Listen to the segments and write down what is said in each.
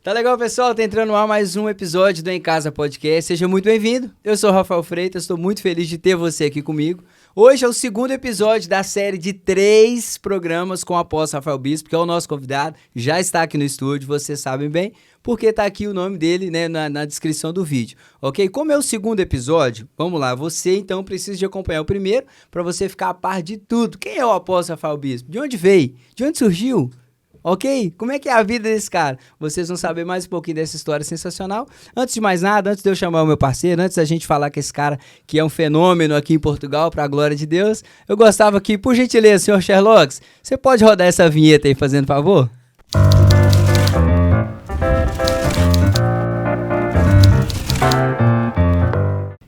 Tá legal, pessoal? Tá entrando no ar mais um episódio do Em Casa Podcast. Seja muito bem-vindo. Eu sou o Rafael Freitas, estou muito feliz de ter você aqui comigo. Hoje é o segundo episódio da série de 3 programas com o apóstolo Rafael Bispo, que é o nosso convidado. Já está aqui no estúdio, vocês sabem bem, porque tá aqui o nome dele, né, na descrição do vídeo. Ok? Como é o segundo episódio, vamos lá. Você, então, precisa de acompanhar o primeiro para você ficar a par de tudo. Quem é o apóstolo Rafael Bispo? De onde veio? De onde surgiu? Ok? Como é que é a vida desse cara? Vocês vão saber mais um pouquinho dessa história sensacional. Antes de mais nada, antes de eu chamar o meu parceiro, antes da gente falar que esse cara que é um fenômeno aqui em Portugal, para a glória de Deus, eu gostava que, por gentileza, senhor Sherlock, você pode rodar essa vinheta aí, fazendo favor?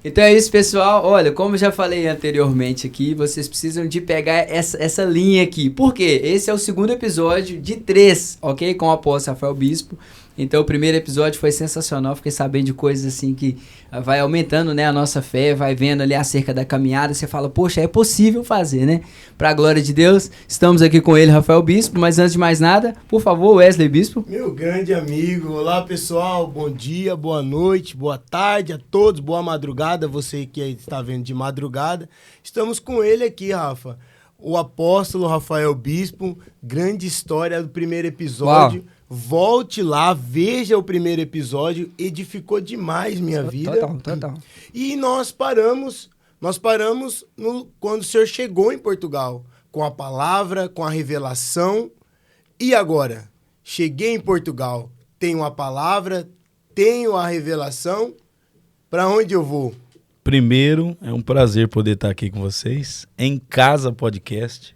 Então é isso, pessoal. Olha, como eu já falei anteriormente aqui, vocês precisam de pegar essa linha aqui. Por quê? Esse é o segundo episódio de 3, ok? Com o apóstolo Rafael Bispo. Então o primeiro episódio foi sensacional. Fiquei sabendo de coisas assim que vai aumentando, né, a nossa fé, vai vendo ali acerca da caminhada. Você fala, poxa, é possível fazer, né? Pra glória de Deus, estamos aqui com ele, Rafael Bispo. Mas antes de mais nada, por favor, Wesley Bispo. Meu grande amigo, olá pessoal, bom dia, boa noite, boa tarde a todos, boa madrugada, você que está vendo de madrugada. Estamos com ele aqui, Rafa, o apóstolo Rafael Bispo, grande história do primeiro episódio. Uau. Volte lá, veja o primeiro episódio, edificou demais minha vida. Total. E nós paramos quando o senhor chegou em Portugal, com a palavra, com a revelação. E agora? Cheguei em Portugal, tenho a palavra, tenho a revelação, para onde eu vou? Primeiro, é um prazer poder estar aqui com vocês, Em Casa Podcast.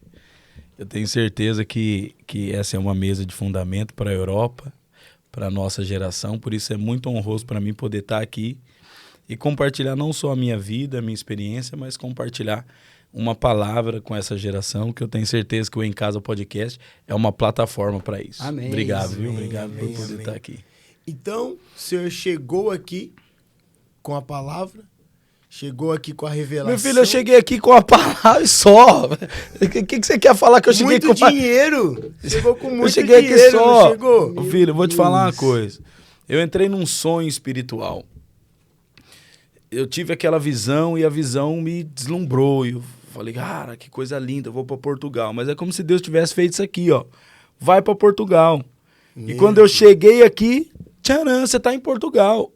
Eu tenho certeza que essa é uma mesa de fundamento para a Europa, para a nossa geração, por isso é muito honroso para mim poder estar aqui e compartilhar não só a minha vida, a minha experiência, mas compartilhar uma palavra com essa geração, que eu tenho certeza que o Em Casa Podcast é uma plataforma para isso. Amém. Obrigado, amém, viu? Obrigado amém, por poder estar aqui. Então, o senhor chegou aqui com a palavra, chegou aqui com a revelação. Meu filho, eu cheguei aqui com a palavra só. O que você quer falar que eu cheguei muito com dinheiro. Chegou com muito eu cheguei dinheiro, aqui só. não chegou? Meu filho, eu vou te falar uma coisa. Eu entrei num sonho espiritual. Eu tive aquela visão e a visão me deslumbrou. E eu falei, cara, que coisa linda, eu vou para Portugal. Mas é como se Deus tivesse feito isso aqui, ó. Vai para Portugal. E quando eu cheguei aqui, tcharam, você tá em Portugal.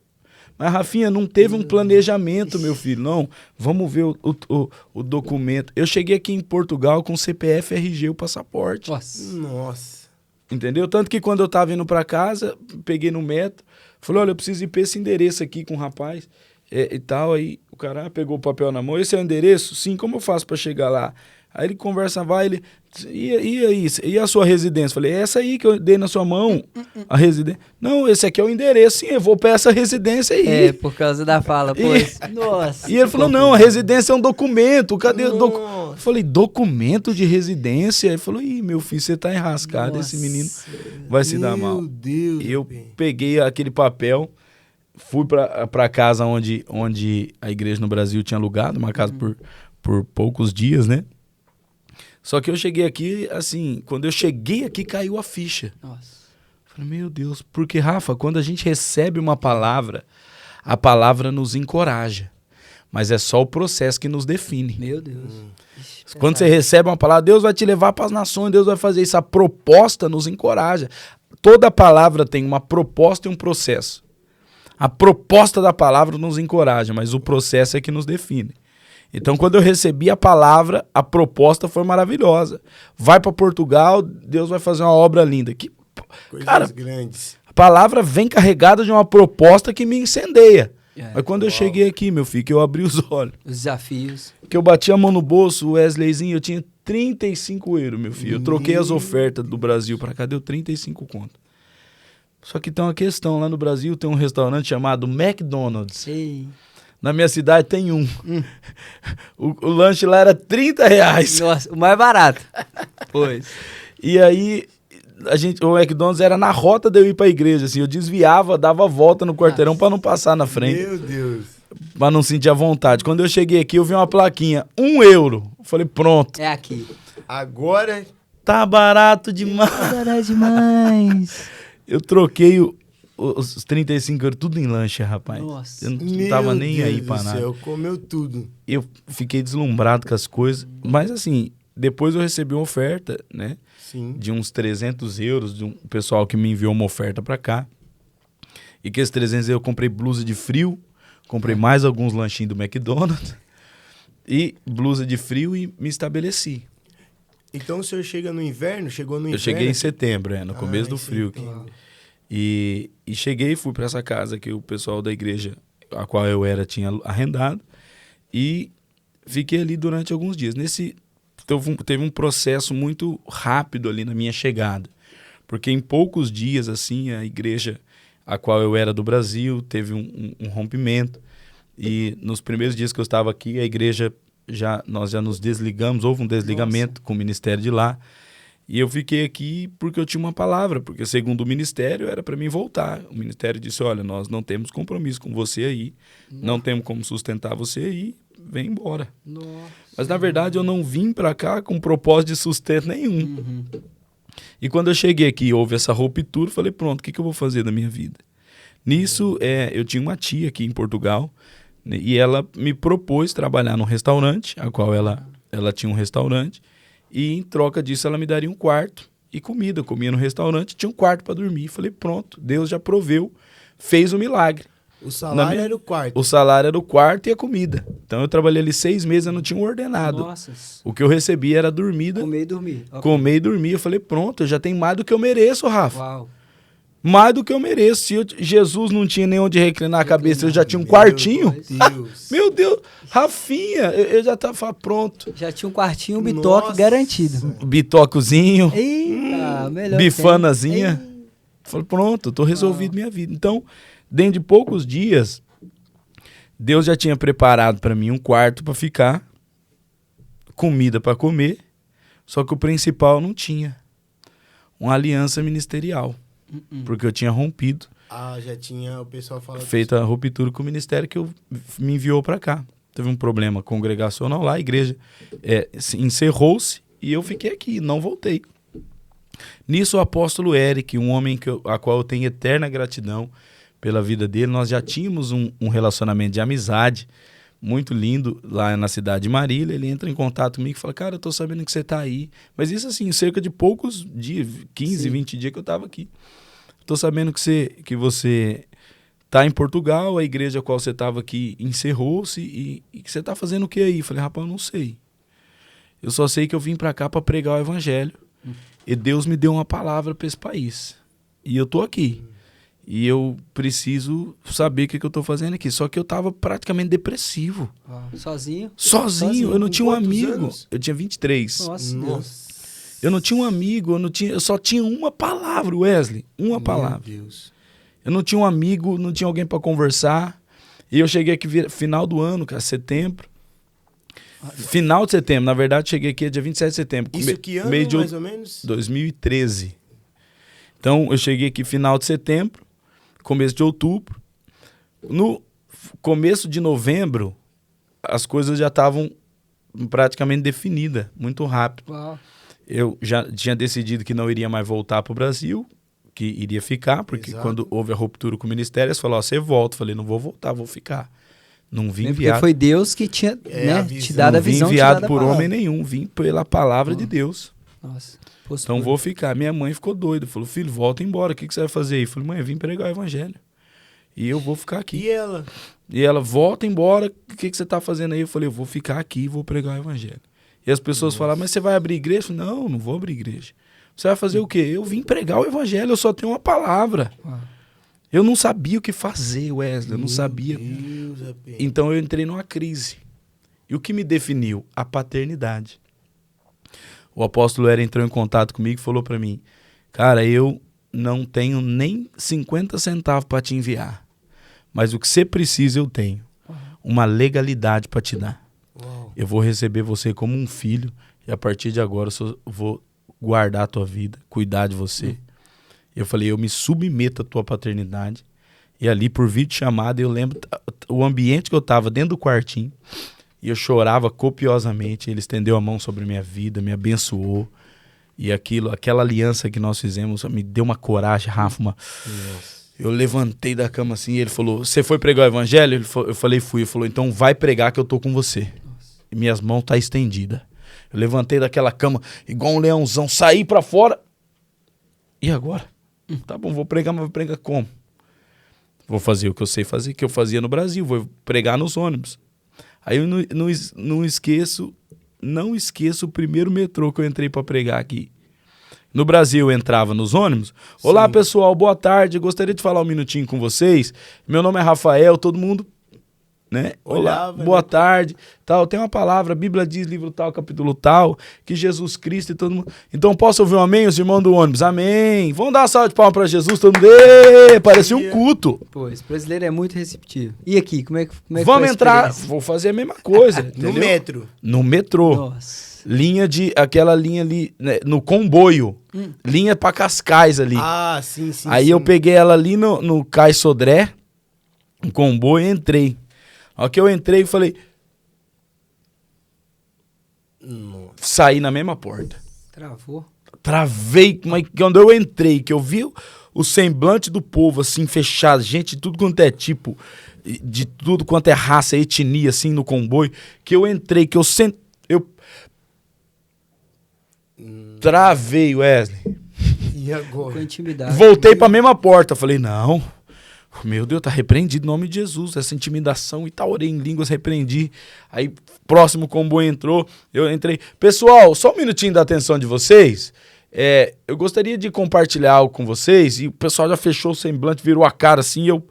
Mas, Rafinha, não teve um planejamento, meu filho. Não, vamos ver o documento. Eu cheguei aqui em Portugal com CPF, RG, o passaporte. Nossa. Entendeu? Tanto que quando eu tava indo para casa, peguei no metro, falei, olha, eu preciso ir para esse endereço aqui com o rapaz e tal. Aí o cara pegou o papel na mão. Esse é o endereço? Sim, como eu faço para chegar lá? Aí ele conversa, ele... E a sua residência? Falei, é essa aí que eu dei na sua mão, a residência. Não, esse aqui é o endereço, sim, eu vou pra essa residência aí. É, por causa da fala, pois. Nossa. E ele falou, não, a residência é um documento, cadê o documento? Eu falei, documento de residência? Ele falou, ih, meu filho, você tá enrascado, esse menino vai se dar mal. Meu Deus. Eu peguei aquele papel, fui pra casa onde a igreja no Brasil tinha alugado, uma casa por poucos dias, né? Só que eu cheguei aqui, assim, quando eu cheguei aqui, caiu a ficha. Nossa. Falei, meu Deus, porque, Rafa, quando a gente recebe uma palavra, a palavra nos encoraja. Mas é só o processo que nos define. Meu Deus. Quando você recebe uma palavra, Deus vai te levar para as nações, Deus vai fazer isso. A proposta nos encoraja. Toda palavra tem uma proposta e um processo. A proposta da palavra nos encoraja, mas o processo é que nos define. Então, quando eu recebi a palavra, a proposta foi maravilhosa. Vai para Portugal, Deus vai fazer uma obra linda. Coisas grandes. A palavra vem carregada de uma proposta que me incendeia. Mas quando eu cheguei aqui, meu filho, que eu abri os olhos. Os desafios. Que eu bati a mão no bolso, o Wesleyzinho, eu tinha 35 euros, meu filho. Eu troquei as ofertas do Brasil para cá, deu 35 conto. Só que tem uma questão, lá no Brasil tem um restaurante chamado McDonald's. Ei. Na minha cidade tem um. O lanche lá era R$30. Nossa, o mais barato. Pois. E aí, o McDonald's era na rota de eu ir pra igreja, assim. Eu desviava, dava a volta no quarteirão pra não passar na frente. Meu Deus. Pra não sentir a vontade. Quando eu cheguei aqui, eu vi uma plaquinha, €1. Eu falei, pronto. É aqui. Agora... Tá barato demais. Tá barato demais. Eu troquei os 35 euros tudo em lanche, rapaz. Nossa. Eu não tava nem aí pra nada. Céu, comeu tudo. Eu fiquei deslumbrado com as coisas. Mas assim, depois eu recebi uma oferta, né? Sim. De uns 300 euros, de um pessoal que me enviou uma oferta pra cá. E que esses 300 euros eu comprei blusa de frio, comprei mais alguns lanchinhos do McDonald's. E blusa de frio e me estabeleci. Então o senhor chegou no inverno? Eu cheguei em setembro, no começo do frio. E cheguei e fui para essa casa que o pessoal da igreja a qual eu era tinha arrendado. E fiquei ali durante alguns dias. Teve um processo muito rápido ali na minha chegada. Porque em poucos dias, assim, a igreja a qual eu era do Brasil teve um rompimento. E nos primeiros dias que eu estava aqui, a igreja, nós já nos desligamos, houve um desligamento com o ministério de lá. E eu fiquei aqui porque eu tinha uma palavra, porque segundo o ministério era para mim voltar. O ministério disse, olha, nós não temos compromisso com você aí, não temos como sustentar você aí, vem embora. Nossa. Mas na verdade eu não vim para cá com propósito de sustento nenhum. E quando eu cheguei aqui, houve essa ruptura, eu falei, pronto, o que eu vou fazer da minha vida? Nisso, eu tinha uma tia aqui em Portugal, e ela me propôs trabalhar num restaurante, a qual ela tinha um restaurante, e em troca disso ela me daria um quarto e comida. Eu comia no restaurante, tinha um quarto para dormir. Falei, pronto, Deus já proveu, fez o milagre. O salário era o quarto? O salário era o quarto e a comida. Então eu trabalhei ali 6 meses, eu não tinha um ordenado. Nossa. O que eu recebia era dormida. Comer e dormir. Okay. Comer e dormir. Eu falei, pronto, eu já tenho mais do que eu mereço, Rafa. Uau. Mais do que eu mereço. Se Jesus não tinha nem onde reclinar a cabeça, eu já tinha um quartinho. Meu Deus, Rafinha, eu já tava pronto. Já tinha um quartinho, um bitoque garantido. Bitocozinho. Eita, melhor. Bifanazinha. Falei, pronto, tô resolvido minha vida. Então, dentro de poucos dias, Deus já tinha preparado para mim um quarto para ficar, comida para comer, só que o principal não tinha. Uma aliança ministerial. Porque eu tinha rompido. Já tinha, o pessoal falando. Feito a ruptura com o ministério que me enviou para cá. Teve um problema congregacional lá, a igreja encerrou-se e eu fiquei aqui, não voltei. Nisso o apóstolo Eric, um homem a qual eu tenho eterna gratidão pela vida dele, nós já tínhamos um relacionamento de amizade muito lindo lá na cidade de Marília. Ele entra em contato comigo e fala, cara, eu tô sabendo que você tá aí. Mas isso assim, cerca de poucos dias, 15, 20 dias que eu tava aqui. Tô sabendo que você tá em Portugal, a igreja a qual você tava aqui encerrou-se e que você tá fazendo o que aí? Eu falei, rapaz, eu não sei. Eu só sei que eu vim pra cá pra pregar o evangelho. E Deus me deu uma palavra pra esse país. E eu tô aqui. E eu preciso saber o que eu tô fazendo aqui. Só que eu tava praticamente depressivo. Sozinho? Sozinho. Eu não tinha um amigo. Anos? Eu tinha 23. Nossa. Eu não tinha um amigo. Eu só tinha uma palavra, Wesley. Uma palavra. Meu Deus. Eu não tinha um amigo, não tinha alguém para conversar. E eu cheguei aqui final do ano, cara, setembro. Final de setembro. Na verdade, cheguei aqui dia 27 de setembro. Isso que ano, mais ou menos? 2013. Então, eu cheguei aqui final de setembro, começo de outubro. No começo de novembro, as coisas já estavam praticamente definidas, muito rápido. Uau. Eu já tinha decidido que não iria mais voltar para o Brasil, que iria ficar, porque quando houve a ruptura com o ministério, eles falaram, você volta. Eu falei, não vou voltar, vou ficar. Não vim enviado. Porque foi Deus que tinha te dado a visão. Não vim enviado por homem nenhum, vim pela palavra de Deus. Nossa. Então vou ficar. Minha mãe ficou doida, falou, filho, volta embora, o que você vai fazer aí? Eu falei, mãe, eu vim pregar o evangelho. E eu vou ficar aqui. E ela, volta embora, o que você está fazendo aí? Eu falei, eu vou ficar aqui e vou pregar o evangelho. E as pessoas falavam, mas você vai abrir igreja? Eu falei, não vou abrir igreja. Você vai fazer o quê? Eu vim pregar o evangelho, eu só tenho uma palavra. Eu não sabia o que fazer, Wesley, eu não sabia. Então eu entrei numa crise. E o que me definiu? A paternidade. O apóstolo entrou em contato comigo e falou para mim, cara, eu não tenho nem 50 centavos para te enviar, mas o que você precisa eu tenho, uma legalidade para te dar. Eu vou receber você como um filho e a partir de agora eu vou guardar a tua vida, cuidar de você. Eu falei, eu me submeto à tua paternidade. E ali por vídeo chamada eu lembro o ambiente que eu estava dentro do quartinho. E eu chorava copiosamente. Ele estendeu a mão sobre a minha vida, me abençoou. E aquela aliança que nós fizemos me deu uma coragem, Rafa. Eu levantei da cama assim, ele falou, você foi pregar o evangelho? Eu falei, fui. Ele falou, então vai pregar que eu tô com você. Nossa. E minhas mãos tá estendidas. Eu levantei daquela cama, igual um leãozão, saí pra fora. E agora? Tá bom, vou pregar, mas vou pregar como? Vou fazer o que eu sei fazer, que eu fazia no Brasil, vou pregar nos ônibus. Aí eu não esqueço o primeiro metrô que eu entrei pra pregar aqui. No Brasil eu entrava nos ônibus. Olá, sim, pessoal, boa tarde, gostaria de falar um minutinho com vocês. Meu nome é Rafael, todo mundo, né? Olá, boa tarde, tal. Tem uma palavra, a Bíblia diz, livro tal, capítulo tal, que Jesus Cristo e todo mundo... Então posso ouvir um amém, os irmãos do ônibus? Amém. Vamos dar uma salva de palmas pra Jesus, todo mundo... Parecia um culto. Pô, esse brasileiro é muito receptivo. E aqui, como é que vamos entrar, vou fazer a mesma coisa. No metro. No metrô. Nossa. Aquela linha ali, né, no comboio. Linha pra Cascais ali. Ah, sim. Aí eu peguei ela ali no Cais Sodré, no comboio, e entrei. Aí que eu entrei e falei... Nossa. Saí na mesma porta. Travou? Travei, mas quando eu entrei, que eu vi o semblante do povo, assim, fechado, gente de tudo quanto é tipo, de tudo quanto é raça, etnia, assim, no comboio, que eu entrei, que eu sentei... Travei, Wesley. E agora? Com intimidade. Voltei pra mesma porta. Falei, não, meu Deus, tá repreendido em nome de Jesus, essa intimidação e tal. Orei em línguas, repreendi. Aí, próximo comboio entrou, eu entrei. Pessoal, só um minutinho da atenção de vocês. Eu gostaria de compartilhar algo com vocês. E o pessoal já fechou o semblante, virou a cara assim. E eu,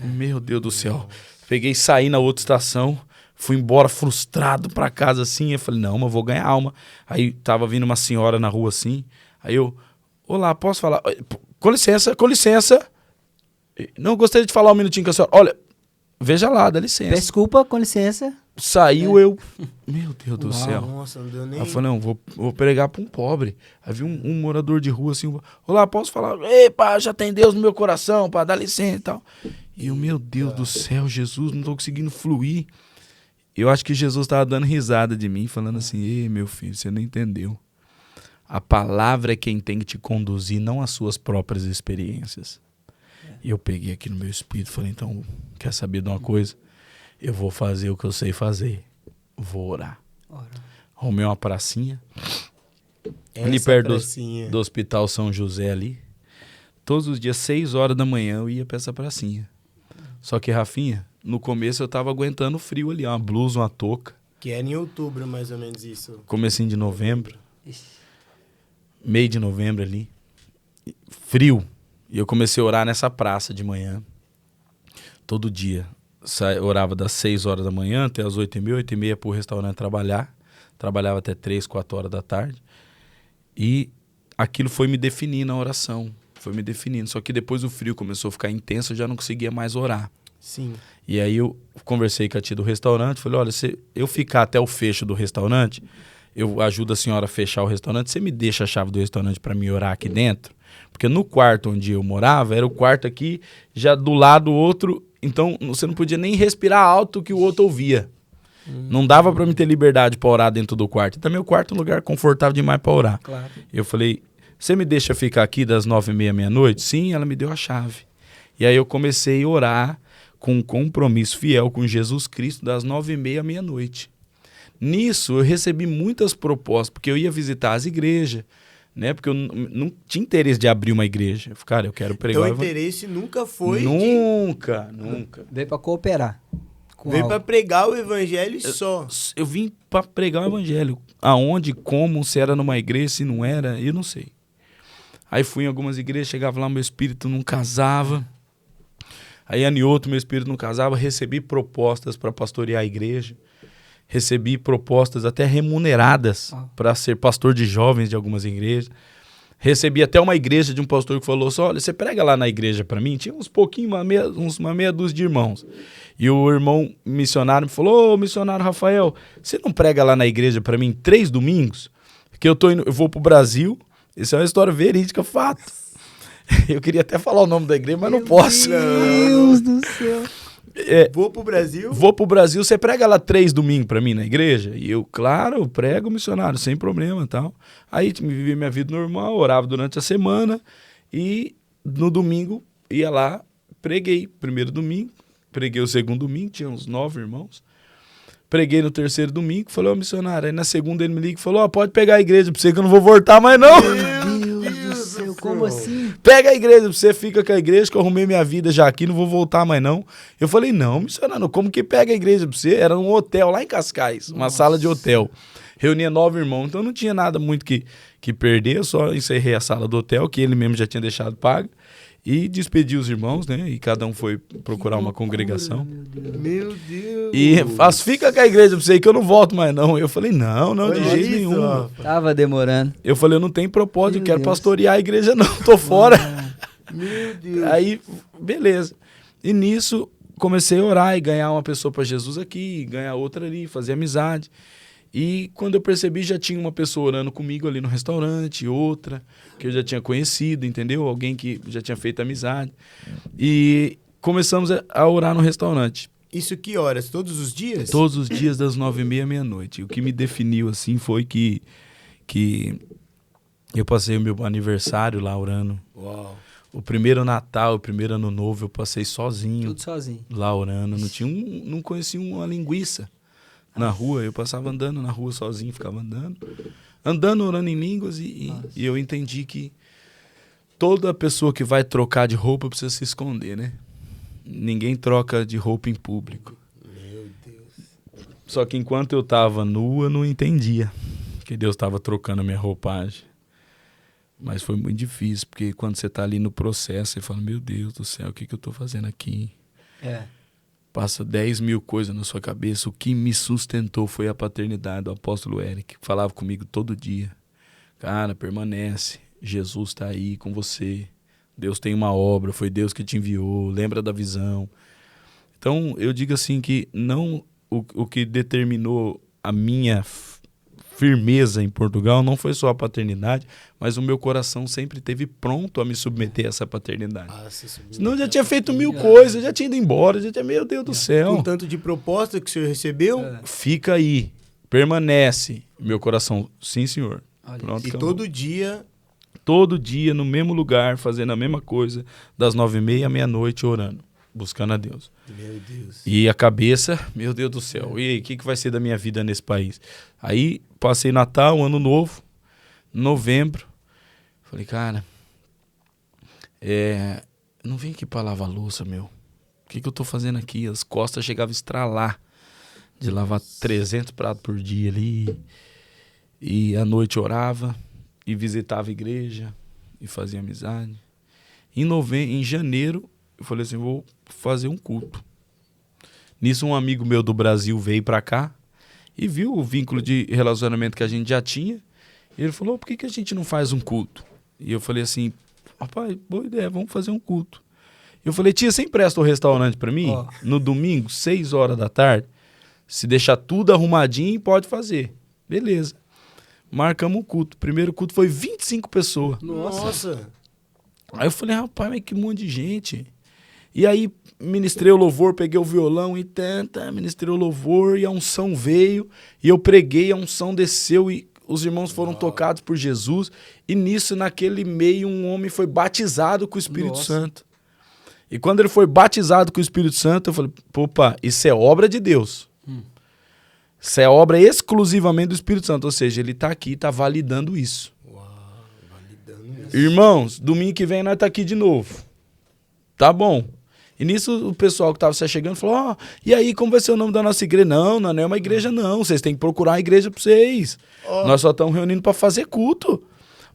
meu Deus do céu. Peguei e saí na outra estação. Fui embora frustrado pra casa assim. Eu falei, não, mas eu vou ganhar alma. Aí tava vindo uma senhora na rua assim. Aí eu, olá, posso falar? Com licença, com licença. Não, gostaria de falar um minutinho com a senhora. Olha, veja lá, dá licença. Desculpa, com licença. Saiu eu. Meu Deus do céu. Nossa, não deu nem... Aí eu falei, não, vou pregar pra um pobre. Aí vi um morador de rua assim. Olá, posso falar? Ei, pá, já tem Deus no meu coração, pá, dá licença e tal. E eu, meu Deus do céu, Jesus, não tô conseguindo fluir. Eu acho que Jesus estava dando risada de mim, falando assim, ei, meu filho, você não entendeu. A palavra é quem tem que te conduzir, não as suas próprias experiências. E eu peguei aqui no meu espírito e falei, então, quer saber de uma coisa? Eu vou fazer o que eu sei fazer. Vou orar. Arrumei uma pracinha. Ali perto do Hospital São José ali. Todos os dias, 6 horas da manhã, eu ia para essa pracinha. Só que, Rafinha, no começo eu tava aguentando o frio ali, uma blusa, uma touca. Que era em outubro, mais ou menos isso. Comecinho de novembro. Meio de novembro ali. Frio. E eu comecei a orar nessa praça de manhã. Todo dia. Orava das 6 horas da manhã até as 8h30. 8h30 pro restaurante trabalhar. Trabalhava até 3, 4 horas da tarde. E aquilo foi me definindo na oração. Foi me definindo. Só que depois o frio começou a ficar intenso, eu já não conseguia mais orar. Sim. E aí eu conversei com a tia do restaurante, falei, olha, se eu ficar até o fecho do restaurante, eu ajudo a senhora a fechar o restaurante, você me deixa a chave do restaurante para mim orar aqui dentro? Porque no quarto onde eu morava, era o quarto aqui, já do lado outro, então você não podia nem respirar alto que o outro ouvia. Não dava para mim ter liberdade para orar dentro do quarto. E também o quarto é um lugar confortável demais para orar. Claro. Eu falei, você me deixa ficar aqui das 9h30 à meia-noite? Sim, ela me deu a chave. E aí eu comecei a orar com um compromisso fiel com Jesus Cristo das 9h30 à meia-noite. Nisso, eu recebi muitas propostas, porque eu ia visitar as igrejas, né? Porque eu não tinha interesse de abrir uma igreja. Eu falei, cara, eu quero pregar. Teu interesse nunca foi Nunca. Veio para cooperar. Veio para pregar o evangelho só. Eu vim para pregar o evangelho. Aonde, como, se era numa igreja, se não era, eu não sei. Aí fui em algumas igrejas, chegava lá, meu espírito não casava. Aí em outro, meu espírito não casava, recebi propostas para pastorear a igreja, recebi propostas até remuneradas para ser pastor de jovens de algumas igrejas. Recebi até uma igreja de um pastor que falou assim, olha, você prega lá na igreja para mim? Tinha uns pouquinhos, uma meia dúzia de irmãos. E o irmão missionário me falou, ô missionário Rafael, você não prega lá na igreja para mim 3 domingos? Porque eu vou pro Brasil, isso é uma história verídica, fato. Eu queria até falar o nome da igreja, mas não posso. Meu Deus do céu. Vou pro Brasil? Vou pro Brasil, você prega lá 3 domingos pra mim na igreja? E eu, claro, eu prego missionário, sem problema e tal. Aí vivi minha vida normal, orava durante a semana e no domingo ia lá, preguei primeiro domingo, preguei o segundo domingo, tinha uns 9 irmãos. Preguei no terceiro domingo, falei, missionário. Aí na segunda ele me liga e falou, pode pegar a igreja pra você que eu não vou voltar mais não. Meu Deus do céu, como assim? Pega a igreja pra você, fica com a igreja que eu arrumei minha vida já aqui, não vou voltar mais não. Eu falei, não, missionário, como que pega a igreja pra você? Era um hotel lá em Cascais, uma sala de hotel. Reunia 9 irmãos, então não tinha nada muito que perder, eu só encerrei a sala do hotel, que ele mesmo já tinha deixado paga. E despedi os irmãos, né? E cada um foi procurar uma congregação. Meu Deus. E fica com a igreja pra você que eu não volto mais não. Eu falei, não, de jeito nenhum. Tava demorando. Eu falei, eu não tenho propósito, Meu eu quero Deus. pastorear a igreja não, tô fora. Meu Deus. Aí, beleza. E nisso, comecei a orar e ganhar uma pessoa pra Jesus aqui, ganhar outra ali, fazer amizade. E quando eu percebi, já tinha uma pessoa orando comigo ali no restaurante, outra que eu já tinha conhecido, entendeu? Alguém que já tinha feito amizade. E começamos a orar no restaurante. Isso que horas? Todos os dias? Todos os dias das 9h30 à meia-noite. O que me definiu assim foi que eu passei o meu aniversário lá orando. Uau. O primeiro Natal, o primeiro Ano Novo, eu passei sozinho. Tudo sozinho. Lá orando. Não conhecia uma linguiça na rua. Eu passava andando na rua sozinho, ficava andando. Andando, orando em línguas e eu entendi que toda pessoa que vai trocar de roupa precisa se esconder, né? Ninguém troca de roupa em público. Meu Deus. Só que enquanto eu tava nua, eu não entendia que Deus estava trocando a minha roupagem. Mas foi muito difícil, porque quando você tá ali no processo, você fala, meu Deus do céu, o que eu tô fazendo aqui? Passa 10 mil coisas na sua cabeça. O que me sustentou foi a paternidade do apóstolo Eric, que falava comigo todo dia. Cara, permanece. Jesus está aí com você. Deus tem uma obra, foi Deus que te enviou. Lembra da visão. Então, eu digo assim que não o que determinou a minha firmeza em Portugal não foi só a paternidade, mas o meu coração sempre esteve pronto a me submeter a essa paternidade. Senão eu já tinha feito 1000 coisas, já tinha ido embora, já tinha, meu Deus do céu. Com tanto de proposta que o senhor recebeu. Fica aí, permanece. Meu coração, sim senhor. Pronto, e todo dia... Todo dia, no mesmo lugar, fazendo a mesma coisa, das 9h30 à meia-noite, orando, buscando a Deus. Meu Deus. E a cabeça, meu Deus do céu, e aí, o que vai ser da minha vida nesse país? Aí, passei Natal, Ano Novo, novembro, falei, cara, não vem aqui pra lavar louça, meu. O que eu tô fazendo aqui? As costas chegavam a estralar de lavar 300 pratos por dia ali, e à noite orava, e visitava a igreja, e fazia amizade. Em janeiro, eu falei assim, vou fazer um culto. Nisso, um amigo meu do Brasil veio pra cá e viu o vínculo de relacionamento que a gente já tinha. E ele falou, por que a gente não faz um culto? E eu falei assim, rapaz, boa ideia, vamos fazer um culto. Eu falei, tia, você empresta o restaurante pra mim? No domingo, 6 horas da tarde? Se deixar tudo arrumadinho, pode fazer. Beleza. Marcamos um culto. O primeiro culto foi 25 pessoas. Nossa. Aí eu falei, rapaz, mas que monte de gente. E aí ministrei o louvor, peguei o violão e ministrei o louvor e a unção veio. E eu preguei, a unção desceu e os irmãos foram tocados por Jesus. E nisso, naquele meio, um homem foi batizado com o Espírito Santo. E quando ele foi batizado com o Espírito Santo, eu falei, opa, isso é obra de Deus. Isso é obra exclusivamente do Espírito Santo. Ou seja, ele está aqui, está validando isso. Uau, validando isso. Irmãos, domingo que vem nós tá aqui de novo. Tá bom. E nisso o pessoal que estava se chegando falou, e aí, como vai ser o nome da nossa igreja? Não é uma igreja não. Vocês têm que procurar uma igreja para vocês. Nós só estamos reunindo para fazer culto.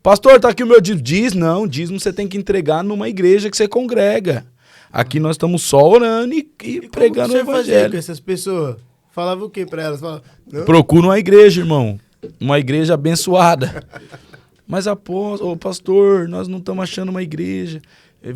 Pastor, tá aqui o meu dízimo. Dízimo você tem que entregar numa igreja que você congrega. Aqui nós estamos só orando e pregando o evangelho. Fazia com essas pessoas? Falava o que para elas? Procura uma igreja, irmão. Uma igreja abençoada. Mas, pastor, nós não estamos achando uma igreja.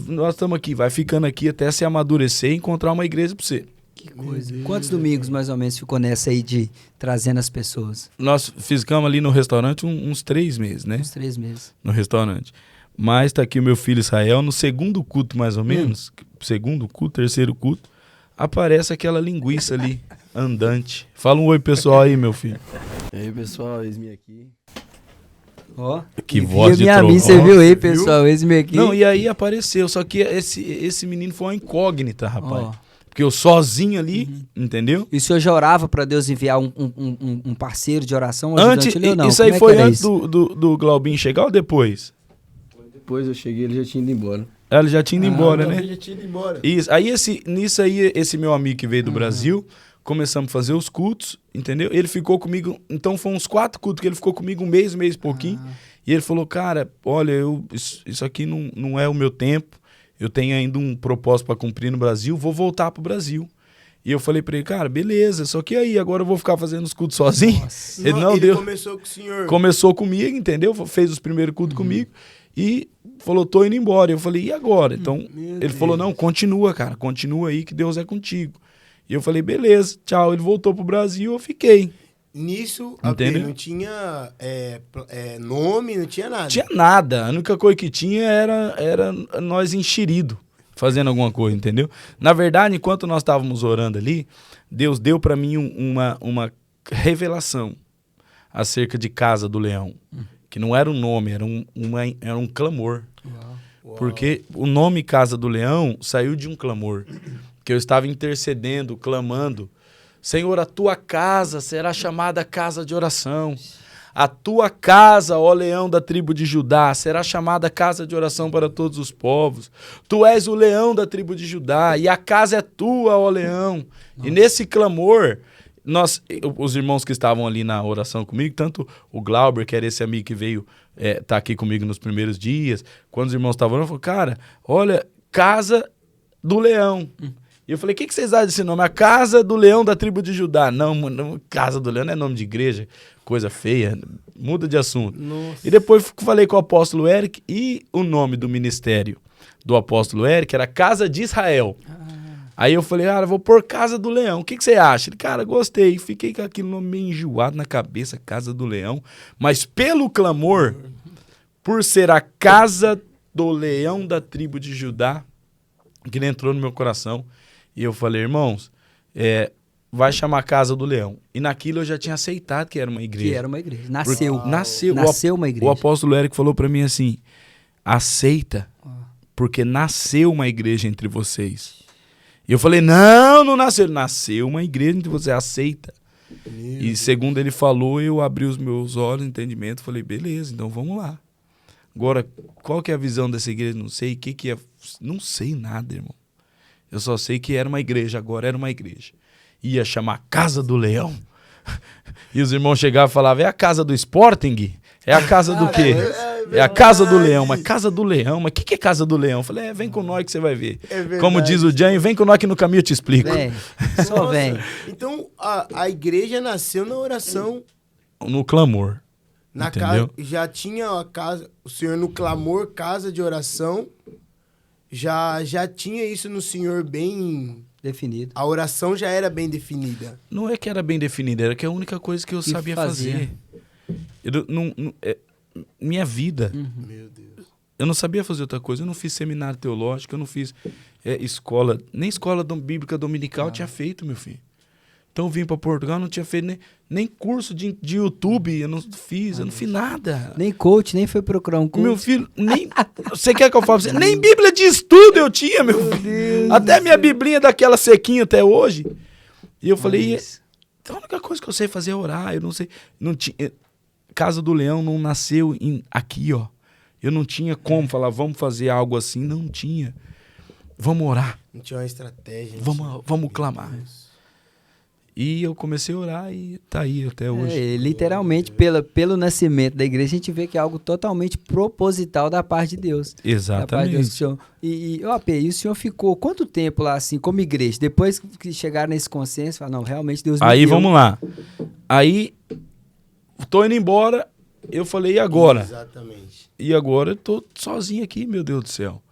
Nós estamos aqui, vai ficando aqui até se amadurecer e encontrar uma igreja para você. Que coisa. Quantos domingos, mais ou menos, ficou nessa aí de trazendo as pessoas? Nós ficamos ali no restaurante uns 3 meses, né? Uns 3 meses. No restaurante. Mas tá aqui o meu filho Israel, no segundo culto, mais ou menos, segundo culto, terceiro culto, aparece aquela linguiça ali, andante. Fala um oi, pessoal, aí, meu filho. E aí, pessoal, eis-me aqui. Ó, Que voz de minha trovão. amiga, você viu aí, Viu? pessoal? Esse meio aqui. Não, e aí apareceu. Só que esse menino foi uma incógnita, rapaz. Ó. Porque eu sozinho ali, entendeu? E o senhor já orava pra Deus enviar um parceiro de oração, um ajudante Antes, ali ou não? isso aí Como é que foi era antes isso? do Glaubinho chegar ou depois? Depois eu cheguei, ele já tinha ido embora. Ela já tinha ido embora, Também né? já tinha ido embora. Isso. Aí nisso aí, esse meu amigo que veio do Brasil, começamos a fazer os cultos, entendeu? Ele ficou comigo, então foram uns 4 cultos que ele ficou comigo um mês e pouquinho. E ele falou, cara, olha, isso aqui não é o meu tempo, eu tenho ainda um propósito para cumprir no Brasil, vou voltar pro Brasil. E eu falei pra ele, cara, beleza, só que aí, agora eu vou ficar fazendo os cultos sozinho? Nossa. Ele não deu. Começou com o senhor. Começou comigo, entendeu? Fez os primeiros cultos comigo e falou, tô indo embora. Eu falei, e agora? Então, ele falou, não, continua, cara, continua aí que Deus é contigo. E eu falei, beleza, tchau. Ele voltou pro Brasil, eu fiquei. Nisso, Entendeu? não tinha nome, não tinha nada. Não tinha nada, a única coisa que tinha era nós enxerido, fazendo alguma coisa, entendeu? Na verdade, enquanto nós estávamos orando ali, Deus deu para mim uma revelação acerca de Casa do Leão, que não era um nome, era um clamor. Uau. Porque o nome Casa do Leão saiu de um clamor, que eu estava intercedendo, clamando, Senhor, a tua casa será chamada casa de oração. A tua casa, ó leão da tribo de Judá, será chamada casa de oração para todos os povos. Tu és o leão da tribo de Judá e a casa é tua, ó leão. Nossa. E nesse clamor, os irmãos que estavam ali na oração comigo, tanto o Glauber, que era esse amigo que veio tá aqui comigo nos primeiros dias, quando os irmãos estavam orando, eu falei, cara, olha, casa do leão. E eu falei, o que vocês acham desse nome? A Casa do Leão da Tribo de Judá. Não, Casa do Leão não é nome de igreja, coisa feia, muda de assunto. Nossa. E depois falei com o apóstolo Eric e o nome do ministério do apóstolo Eric era Casa de Israel. Aí eu falei, cara, vou pôr Casa do Leão, o que você acha? Ele, cara, gostei, fiquei com aquele nome meio enjoado na cabeça, Casa do Leão, mas pelo clamor, por ser a Casa do Leão da Tribo de Judá, que ele entrou no meu coração, e eu falei, irmãos, vai chamar Casa do Leão. E naquilo eu já tinha aceitado que era uma igreja. Que era uma igreja. Nasceu. Nasceu uma igreja. O apóstolo Eric falou pra mim assim, aceita, porque nasceu uma igreja entre vocês. E eu falei, não nasceu. Nasceu uma igreja entre vocês, aceita. E segundo ele falou, eu abri os meus olhos, entendimento, falei, beleza, então vamos lá. Agora, qual que é a visão dessa igreja? Não sei, o que é? Não sei nada, irmão. Eu só sei que era uma igreja, agora era uma igreja. Ia chamar Casa do Leão. E os irmãos chegavam e falavam, é a casa do Sporting? É a casa do quê? É a Casa do Leão. Mas Casa do Leão? Mas o que é Casa do Leão? Eu falei, vem com nós que você vai ver. Como diz o Jan, vem com nós que no caminho eu te explico. Vem, só Nossa. vem. Então, a igreja nasceu na oração. No clamor. Na Entendeu? casa, já tinha a casa, o senhor no clamor, casa de oração. Já tinha isso no senhor bem... Definido. A oração já era bem definida. Não é que era bem definida, era que a única coisa que eu Que sabia fazia. fazer. Minha vida. Meu Deus. Eu não sabia fazer outra coisa. Eu não fiz seminário teológico, eu não fiz escola. Nem escola bíblica dominical eu tinha feito, meu filho. Então eu vim para Portugal, não tinha feito nem curso de YouTube, eu não fiz nada. Nem coach, nem foi procurar um coach. Meu filho, nem. Você quer que eu fale pra você? Nem Bíblia de estudo eu tinha, meu filho. Até minha biblinha daquela sequinha até hoje. E eu falei, então a única coisa que eu sei fazer é orar. Eu não sei. Não tinha, Casa do Leão não nasceu aqui, ó. Eu não tinha como falar, vamos fazer algo assim. Não tinha. Vamos orar. Não tinha uma estratégia. Vamos clamar. E eu comecei a orar e tá aí até hoje. Literalmente, pelo nascimento da igreja, a gente vê que é algo totalmente proposital da parte de Deus. Exatamente. Da parte de Deus, senhor. E o senhor ficou quanto tempo lá, assim, como igreja? Depois que chegaram nesse consenso, falaram, não, realmente Deus me Aí deu. vamos lá. Aí, tô indo embora, eu falei, e agora? Exatamente. E agora eu tô sozinho aqui, meu Deus do céu.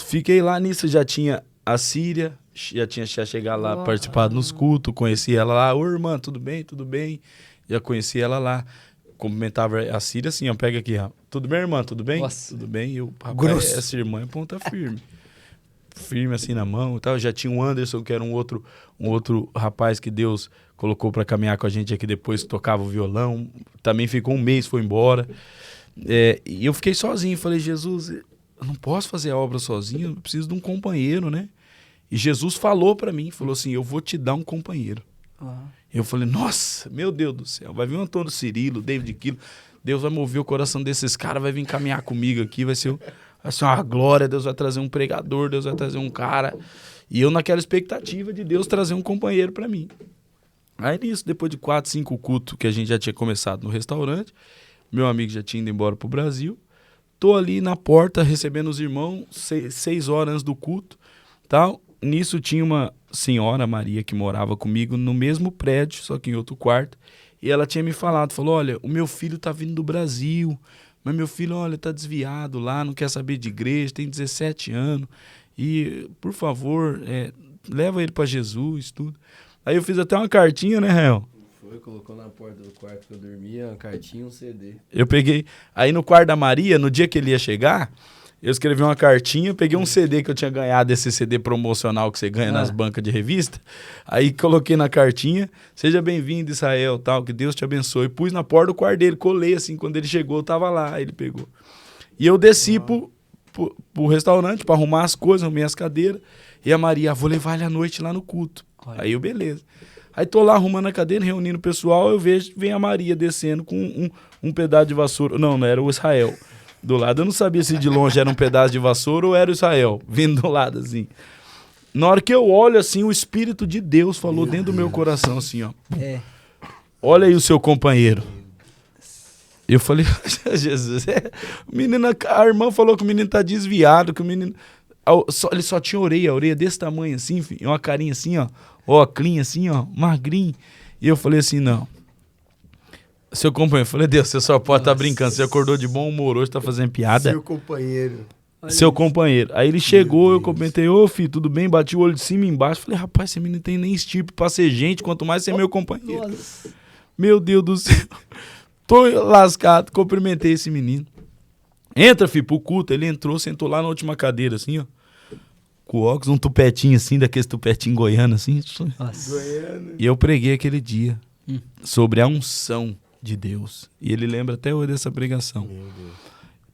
Fiquei lá nisso, já tinha a Síria, já tinha chegado lá, participado nos cultos, conheci ela lá. Ô, irmã, tudo bem? Tudo bem? Já conheci ela lá. Cumprimentava a Síria assim, ó, pega aqui, ó. Tudo bem, irmã? Tudo bem? Nossa. Tudo bem? E eu, rapaz, Grosso. essa irmã é ponta firme. firme assim na mão e tal. Já tinha o Anderson, que era um outro rapaz que Deus colocou para caminhar com a gente aqui depois, que tocava o violão. Também ficou um mês, foi embora. E eu fiquei sozinho. Falei, Jesus, eu não posso fazer a obra sozinho, eu preciso de um companheiro, né? E Jesus falou para mim, falou assim, eu vou te dar um companheiro. Eu falei, nossa, meu Deus do céu, vai vir o Antônio Cirilo, David Quilo, Deus vai mover o coração desses caras, vai vir caminhar comigo aqui, vai ser uma glória, Deus vai trazer um pregador, Deus vai trazer um cara. E eu naquela expectativa de Deus trazer um companheiro para mim. Aí nisso, depois de 4, 5 cultos que a gente já tinha começado no restaurante, meu amigo já tinha ido embora pro Brasil, tô ali na porta recebendo os irmãos, 6 horas antes do culto, tal. Nisso tinha uma senhora, Maria, que morava comigo no mesmo prédio, só que em outro quarto, e ela tinha me falou, olha, o meu filho tá vindo do Brasil, mas meu filho, olha, tá desviado lá, não quer saber de igreja, tem 17 anos, e, por favor, leva ele para Jesus, tudo. Aí eu fiz até uma cartinha, né, Rael? Foi, colocou na porta do quarto que eu dormia, uma cartinha e um CD. Eu peguei, aí no quarto da Maria, no dia que ele ia chegar, eu escrevi uma cartinha, peguei um CD que eu tinha ganhado, esse CD promocional que você ganha nas bancas de revista, aí coloquei na cartinha, seja bem-vindo, Israel, tal, que Deus te abençoe. Pus na porta do quarto dele, colei assim, quando ele chegou, eu tava lá, aí ele pegou. E eu desci pro restaurante para arrumar as coisas, arrumei as cadeiras, e a Maria, vou levar ele à noite lá no culto. Aí eu, beleza. Aí tô lá arrumando a cadeira, reunindo o pessoal, eu vejo, vem a Maria descendo com um pedaço de vassoura, não era o Israel. Do lado, eu não sabia se de longe era um pedaço de vassoura ou era o Israel, vindo do lado, assim. Na hora que eu olho, assim, o Espírito de Deus falou dentro do meu coração, assim, ó. Olha aí o seu companheiro. Eu falei, Jesus, a irmã falou que o menino tá desviado, que o menino... Ele só tinha a orelha desse tamanho, assim, e uma carinha assim, ó, óculos assim, ó, magrinho. E eu falei assim, não. Seu companheiro, eu falei, Deus, você só pode estar brincando. Você acordou de bom humor hoje, tá fazendo piada. Seu companheiro. Seu companheiro. Aí ele chegou, eu comentei, ô filho, tudo bem? Bati o olho de cima e embaixo. Falei, rapaz, esse menino tem nem estirpe pra ser gente, quanto mais ser meu companheiro. Nossa. Meu Deus do céu. Tô lascado, cumprimentei esse menino. Entra, filho, pro culto. Ele entrou, sentou lá na última cadeira, assim, ó. Com óculos, um tupetinho assim, daqueles tupetinho goiano, assim. Nossa. E eu preguei aquele dia sobre a unção de Deus. E ele lembra até hoje dessa pregação.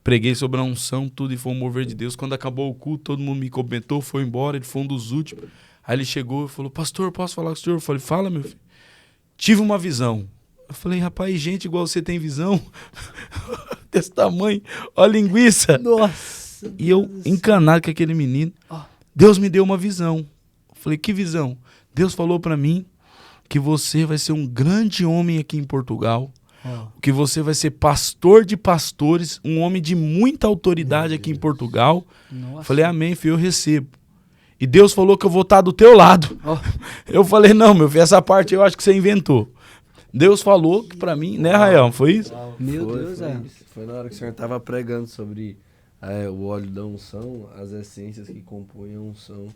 Preguei sobre a unção, tudo, e foi um mover de Deus. Quando acabou o culto, todo mundo me comentou, foi embora, ele foi um dos últimos. Aí ele chegou e falou, pastor, posso falar com o senhor? Eu falei, fala, meu filho. Tive uma visão. Eu falei, rapaz, gente igual você tem visão? Desse tamanho, ó a linguiça. Nossa. E eu, encanado com aquele menino, Deus me deu uma visão. Eu falei, que visão? Deus falou pra mim que você vai ser um grande homem aqui em Portugal, que você vai ser pastor de pastores, um homem de muita autoridade aqui em Portugal. Nossa. Falei, amém, filho, eu recebo. E Deus falou que eu vou estar do teu lado. Eu falei, não, meu filho, essa parte eu acho que você inventou. Deus falou pra mim, né, Rael? Foi isso? Meu Deus, Foi na hora que o senhor estava pregando sobre o óleo da unção, as essências que compõem a unção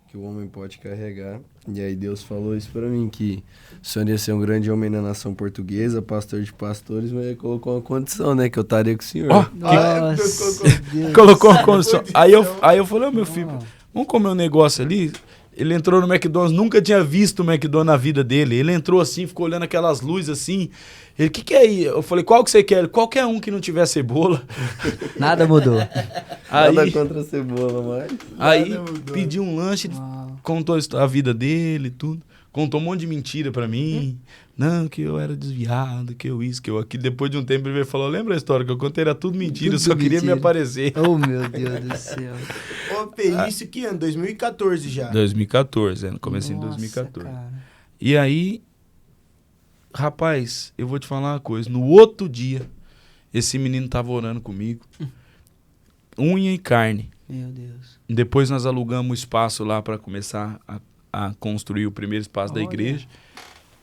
que o homem pode carregar. E aí Deus falou isso pra mim, que o senhor ia ser um grande homem na nação portuguesa, pastor de pastores, mas ele colocou uma condição, né, que eu estaria com o senhor. Colocou uma condição. Aí eu falei, meu filho, vamos comer um negócio ali? Ele entrou no McDonald's, nunca tinha visto o McDonald's na vida dele. Ele entrou assim, ficou olhando aquelas luzes assim. Ele, o que é aí? Eu falei, qual que você quer? Qualquer um que não tiver cebola. Nada mudou. Nada contra a cebola, mas... Aí pedi um lanche, contou a vida dele, tudo. Contou um monte de mentira pra mim. Não, que eu era desviado, que eu isso, que eu aquilo. Depois de um tempo ele veio e falou, lembra a história que eu contei? Era tudo mentira, eu só queria me aparecer. Oh, meu Deus do céu. Isso que ano? 2014 já? 2014, no comecinho de 2014. Cara. E aí, rapaz, eu vou te falar uma coisa. No outro dia, esse menino tava orando comigo. Unha e carne. Meu Deus. Depois nós alugamos o espaço lá para começar a construir o primeiro espaço da igreja.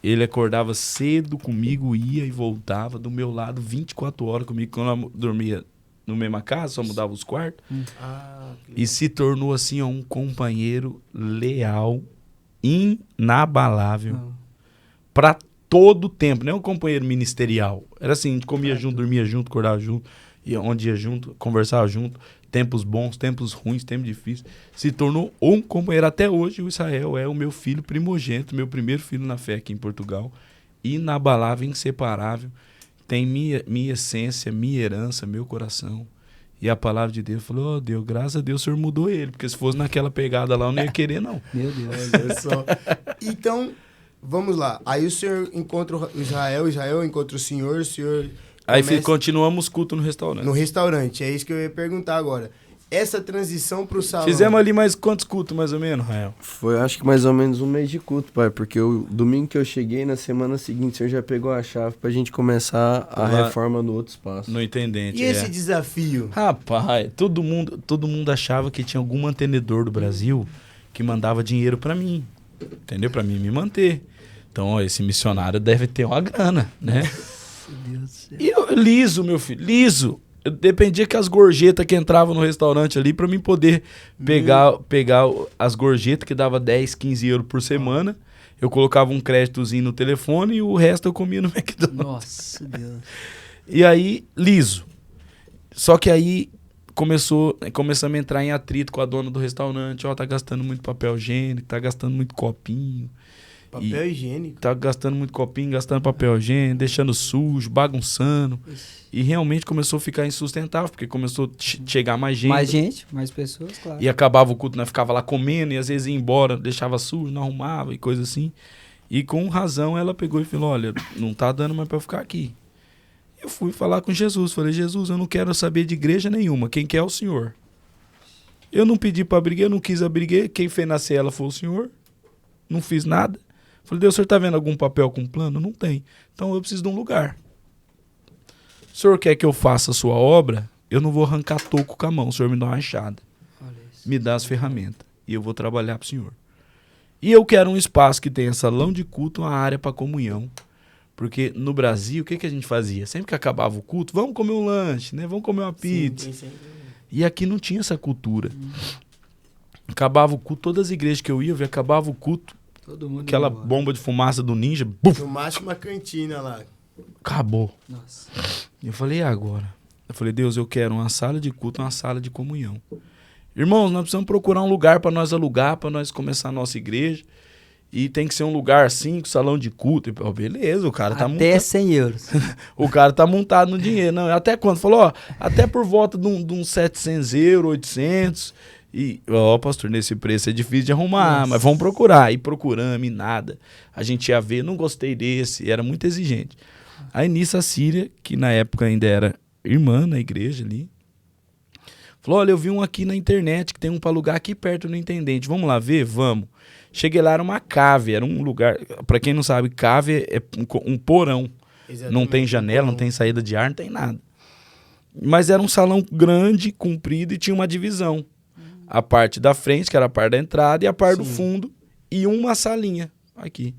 Ele acordava cedo comigo, ia e voltava do meu lado 24 horas comigo. Quando eu dormia na mesma casa, só mudava os quartos. E se tornou assim um companheiro leal, inabalável, para todo o tempo. Não é um companheiro ministerial. Era assim, a gente comia junto, dormia junto, acordava junto, ia onde ia junto, conversava junto. tempos bons, tempos ruins, tempos difíceis, se tornou um companheiro. Até hoje o Israel é o meu filho primogênito, meu primeiro filho na fé aqui em Portugal, inabalável, inseparável, tem minha essência, minha herança, meu coração. E a palavra de Deus falou, Deus, graças a Deus o Senhor mudou ele, porque se fosse naquela pegada lá eu não ia querer não. Meu Deus. Olha só. Então, vamos lá. Aí o senhor encontra o Israel encontra o senhor Aí começa continuamos culto no restaurante. no restaurante. É isso que eu ia perguntar agora. Essa transição pro salão... Fizemos ali mais quantos cultos, mais ou menos, Rael? Foi, acho que mais ou menos um mês de culto, pai. Porque o domingo que eu cheguei, na semana seguinte, o senhor já pegou a chave pra gente começar a Lá- reforma no outro espaço. No Intendente, E esse desafio? Rapaz, todo mundo achava que tinha algum mantenedor do Brasil que mandava dinheiro pra mim, entendeu? Pra mim me manter. Então, ó, esse missionário deve ter uma grana, né? Meu Deus do céu. E eu, liso, meu filho, liso. Eu dependia que as gorjetas que entravam no restaurante ali pra mim poder pegar as gorjetas que dava 10, 15 euros por semana. Eu colocava um créditozinho no telefone e o resto eu comia no McDonald's. Nossa, Deus. E aí, liso. Só que aí começamos a entrar em atrito com a dona do restaurante. Ó, tá gastando muito papel higiênico, tá gastando muito copinho. Papel higiênico? Tá gastando muito copinho, gastando papel higiênico, deixando sujo, bagunçando. E realmente começou a ficar insustentável, porque começou a chegar mais gente. Mais gente, mais pessoas, claro. E acabava o culto, nós ficava lá comendo e às vezes ia embora, deixava sujo, não arrumava e coisa assim. E com razão ela pegou e falou, olha, não tá dando mais pra eu ficar aqui. Eu fui falar com Jesus, falei, Jesus, eu não quero saber de igreja nenhuma, quem quer é o Senhor. Eu não pedi pra brigar, eu não quis abrigar, quem fez nascer ela foi o Senhor. Não fiz nada. Falei, Deus, o senhor tá vendo algum papel com plano? Não tem. Então eu preciso de um lugar. O senhor quer que eu faça a sua obra? Eu não vou arrancar toco com a mão, o senhor me dá uma enxada. Olha isso. Me dá as ferramentas e eu vou trabalhar pro senhor. E eu quero um espaço que tenha salão de culto, uma área para comunhão. Porque no Brasil, o que a gente fazia? Sempre que acabava o culto, vamos comer um lanche, né? Vamos comer uma pizza. Sim. E aqui não tinha essa cultura. Acabava o culto, todas as igrejas que eu ia, acabava o culto, Todo mundo aquela embora. bomba de fumaça do ninja, buf, No máximo uma cantina lá. acabou. Nossa. Eu falei, e agora? Eu falei, Deus, eu quero uma sala de culto, uma sala de comunhão. Irmãos, nós precisamos procurar um lugar para nós alugar, para nós começar a nossa igreja. E tem que ser um lugar assim, com salão de culto. E, beleza, o cara tá Até montado. 100 euros. O cara tá montado no dinheiro. Não, até quanto? Falou, ó, até por volta de uns 700 euros, 800. E, ó, pastor, nesse preço é difícil de arrumar, Nossa. mas vamos procurar. E procuramos, e nada. A gente ia ver, não gostei desse, era muito exigente. Aí nisso a Síria, que na época ainda era irmã na igreja ali, falou, olha, eu vi um aqui na internet que tem um pra alugar aqui perto no Intendente. Vamos lá ver? Vamos. Cheguei lá, era uma cave, era um lugar... Pra quem não sabe, cave é um porão. Exatamente. Não tem janela, não tem saída de ar, não tem nada. Mas era um salão grande, comprido e tinha uma divisão. A parte da frente, que era a parte da entrada, e a parte do Sim. fundo, e uma salinha aqui.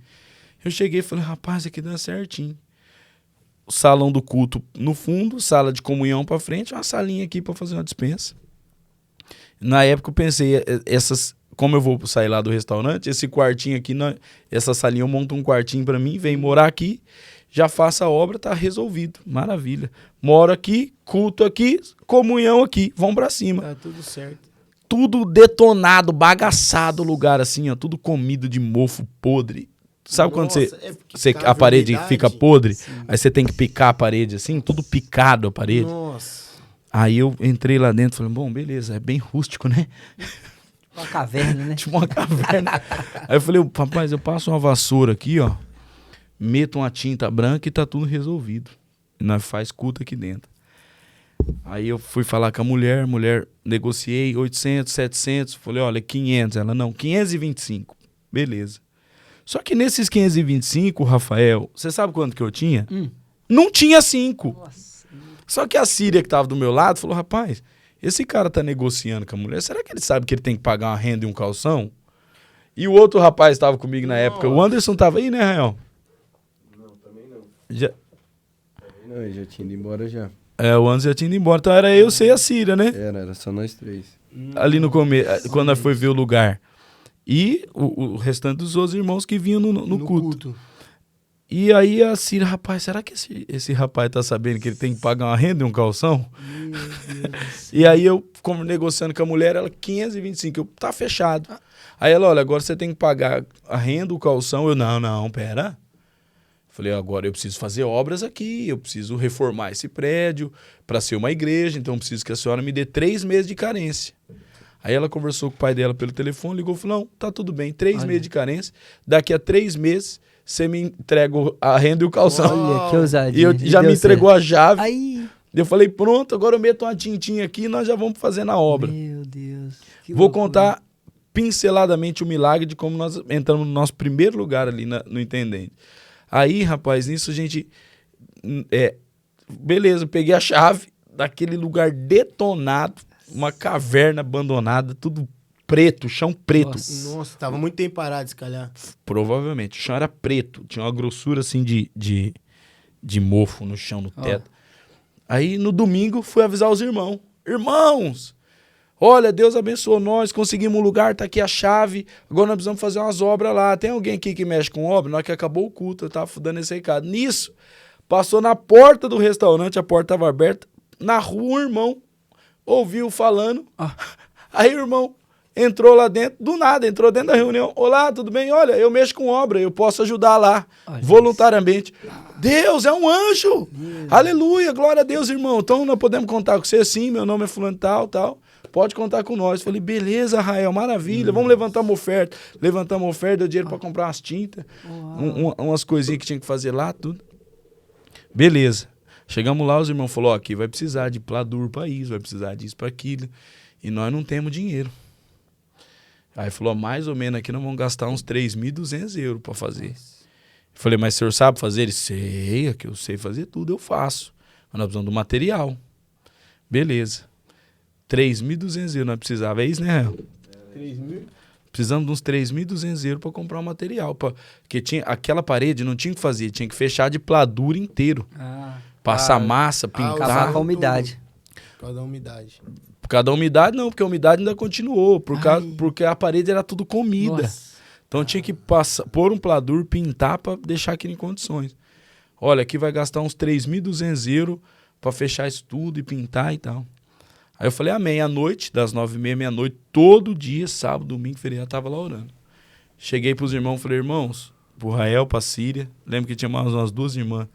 Eu cheguei e falei, rapaz, aqui dá certinho. O salão do culto no fundo, sala de comunhão pra frente, uma salinha aqui pra fazer uma dispensa. Na época eu pensei, como eu vou sair lá do restaurante, esse quartinho aqui, essa salinha eu monto um quartinho pra mim, venho morar aqui, já faço a obra, tá resolvido. Maravilha. Moro aqui, culto aqui, comunhão aqui, vão pra cima. Tá tudo certo. Tudo detonado, bagaçado o lugar assim, ó, tudo comido de mofo podre. Sabe quando Nossa, é porque você ficava a parede umidade. fica podre? Sim. Aí você tem que picar a parede assim, tudo picado a parede. Nossa. Aí eu entrei lá dentro e falei, bom, beleza, é bem rústico, né? Uma caverna, né? Tipo uma caverna. Aí eu falei, rapaz, eu passo uma vassoura aqui, ó, meto uma tinta branca e tá tudo resolvido. E nós faz culto aqui dentro. Aí eu fui falar com a mulher negociei 800, 700, falei, olha, 500. Ela, não, 525. Beleza. Só que nesses 525, Rafael, você sabe quanto que eu tinha? Não tinha 5. Nossa. Só que a Síria que tava do meu lado falou, rapaz, esse cara tá negociando com a mulher, será que ele sabe que ele tem que pagar uma renda e um calção? E o outro rapaz estava comigo na época, o Anderson tava aí, né, Rael? Não, também não. Já, Também não, ele já tinha ido embora já. o Anderson já tinha ido embora, então era eu, você e a Síria, né? Era só nós três. Ali no começo, quando nós foi ver o lugar. E o restante dos outros irmãos que vinham no culto. E aí a Cira, rapaz, será que esse rapaz tá sabendo que ele tem que pagar uma renda e um calção? Meu Deus. E aí eu, como negociando com a mulher, ela 525, eu, tá fechado. Aí ela, olha, agora você tem que pagar a renda, o calção. Eu, não, pera. Falei, agora eu preciso fazer obras aqui, eu preciso reformar esse prédio para ser uma igreja, então eu preciso que a senhora me dê 3 meses de carência. Aí ela conversou com o pai dela pelo telefone, ligou e falou, não, tá tudo bem, 3 meses de carência, daqui a 3 meses você me entrega a renda e o calção. Olha, que ousadia. E eu já me entregou a chave. Aí. Eu falei, pronto, agora eu meto uma tintinha aqui e nós já vamos fazer na obra. Meu Deus. Que Vou loucura. contar pinceladamente o milagre de como nós entramos no nosso primeiro lugar ali no Intendente. Aí, rapaz, nisso a gente... beleza, peguei a chave daquele lugar detonado, uma caverna abandonada, tudo preto, chão preto. Nossa, tava muito tempo parado, se calhar. Provavelmente. O chão era preto, tinha uma grossura assim de mofo no chão, no teto. Aí, no domingo, fui avisar os irmãos. Irmãos, olha, Deus abençoou nós, conseguimos um lugar, tá aqui a chave, agora nós precisamos fazer umas obras lá. Tem alguém aqui que mexe com obra? Na hora que acabou o culto, eu tava dando esse recado. Nisso, passou na porta do restaurante, a porta estava aberta, na rua um irmão ouviu falando, aí o irmão entrou lá dentro, do nada, entrou dentro da reunião. Olá, tudo bem? Olha, eu mexo com obra, eu posso ajudar lá, voluntariamente. Deus é um anjo! Aleluia, glória a Deus, irmão. Então nós podemos contar com você, sim, meu nome é fulano tal. Pode contar com nós. Falei, beleza, Rael, maravilha, vamos levantar uma oferta. Levantamos uma oferta, deu dinheiro para comprar umas tintas, umas coisinhas que tinha que fazer lá, tudo. Beleza. Chegamos lá, os irmãos falaram, aqui vai precisar de pladur para isso, vai precisar disso para aquilo. E nós não temos dinheiro. Aí falou, mais ou menos aqui nós vamos gastar uns 3.200 euros para fazer. Eu falei, mas o senhor sabe fazer? Ele, sei, aqui eu sei fazer tudo, eu faço. Mas nós precisamos do material. Beleza. 3.200 euros nós precisava, é isso, né, Rael? 3.000? Precisamos de uns 3.200 euros para comprar o material. Porque aquela parede não tinha que fazer, tinha que fechar de pladura inteiro. Passar massa, pintar. Acabar com a umidade. Por causa da umidade. Por causa da umidade, não, porque a umidade ainda continuou. Porque a parede era tudo comida. Nossa. Então tinha que pôr um pladur, pintar para deixar aquilo em condições. Olha, aqui vai gastar uns 3.200 euros para fechar isso tudo e pintar e tal. Aí eu falei, amém. À noite, das 9h30, meia-noite, todo dia, sábado, domingo, feriado, tava lá orando. Cheguei pros irmãos, falei, irmãos, pro Rael, pra Síria, lembro que tinha mais umas 2 irmãs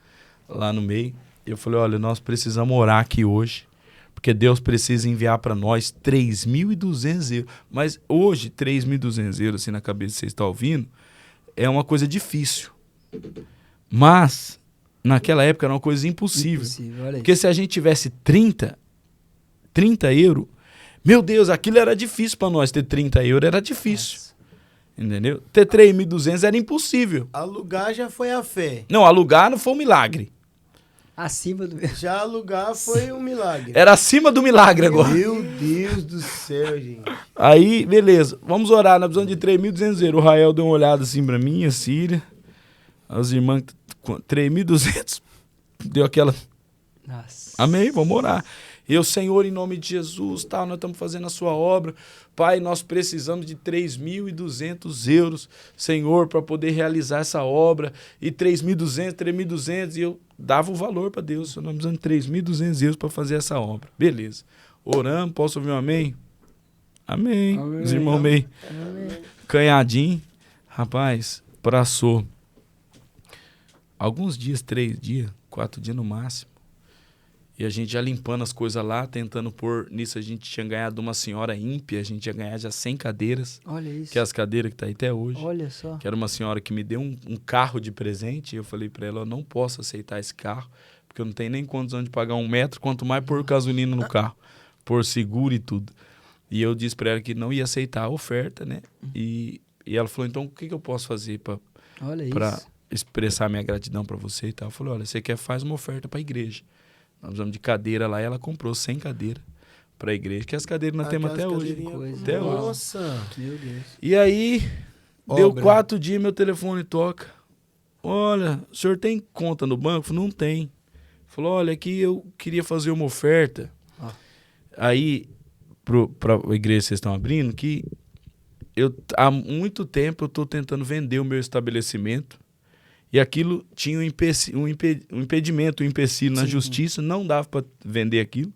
lá no meio. Eu falei, olha, nós precisamos orar aqui hoje, porque Deus precisa enviar para nós 3.200 euros. Mas hoje, 3.200 euros, assim, na cabeça que você está ouvindo, é uma coisa difícil. Mas, naquela época, era uma coisa impossível. Olha Porque se a gente tivesse 30 euros, meu Deus, aquilo era difícil para nós. Ter 30 euros era difícil. Nossa. Entendeu? Ter 3.200 era impossível. Alugar já foi a fé. Não, alugar não foi um milagre. Acima do... Já alugar foi um milagre. Era acima do milagre agora. Meu Deus do céu, gente. Aí, beleza. Vamos orar. Nós precisamos de 3.200 euros. O Rael deu uma olhada assim pra mim, a Síria. As irmãs, 3.200. Deu aquela... Nossa. Amém, vamos orar. Eu, Senhor, em nome de Jesus, tá, nós estamos fazendo a sua obra. Pai, nós precisamos de 3.200 euros, Senhor, para poder realizar essa obra. E 3.200, 3.200, e eu dava o valor para Deus. Nós precisamos de 3.200 euros para fazer essa obra. Beleza. Oramos, posso ouvir um amém? Amém. Amém. Os irmãos meio canhadinho. Rapaz, passou alguns dias, 3 dias, 4 dias no máximo. E a gente já limpando as coisas lá, tentando pôr... Nisso a gente tinha ganhado uma senhora ímpia, a gente ia ganhar já 100 cadeiras. Olha isso. Que é as cadeiras que tá aí até hoje. Olha só. Que era uma senhora que me deu um carro de presente. E eu falei para ela, eu não posso aceitar esse carro, porque eu não tenho nem condição de pagar 1 metro, quanto mais pôr gasolina no carro, pôr seguro e tudo. E eu disse para ela que não ia aceitar a oferta, né? E ela falou, então o que eu posso fazer para expressar minha gratidão para você e tal? Eu falei, olha, você quer, faz uma oferta para a igreja. Nós precisamos de cadeira lá e ela comprou 100 cadeiras para a igreja, que as cadeiras nós temos até hoje. Até hoje. Nossa, meu Deus. E aí, deu 4 dias, meu telefone toca. Olha, o senhor tem conta no banco? Eu falei, não tem. Falou, olha, aqui eu queria fazer uma oferta. Aí, para a igreja que vocês estão abrindo, que há muito tempo eu estou tentando vender o meu estabelecimento E aquilo tinha um impedimento, um empecilho na justiça, não dava para vender aquilo.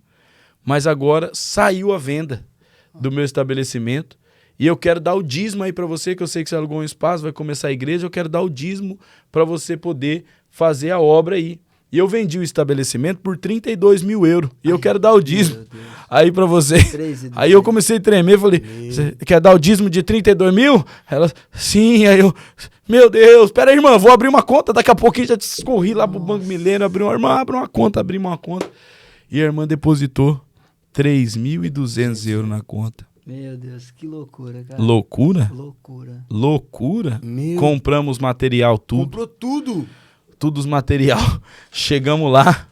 Mas agora saiu a venda do meu estabelecimento. E eu quero dar o dízimo aí para você, que eu sei que você alugou um espaço, vai começar a igreja, eu quero dar o dízimo para você poder fazer a obra aí. E eu vendi o estabelecimento por 32 mil euros. E eu quero dar o dízimo aí para você. Aí eu comecei a tremer, falei, você quer dar o dízimo de 32 mil? Ela, sim. Aí eu, meu Deus, pera aí, irmã, vou abrir uma conta. Daqui a pouquinho já escorri lá pro Banco Milênio, abri uma conta. E a irmã depositou 3.200 euros na conta. Meu Deus, que loucura, cara. Loucura? Loucura. Compramos material, tudo. Comprou tudo. Tudo os material. Chegamos lá.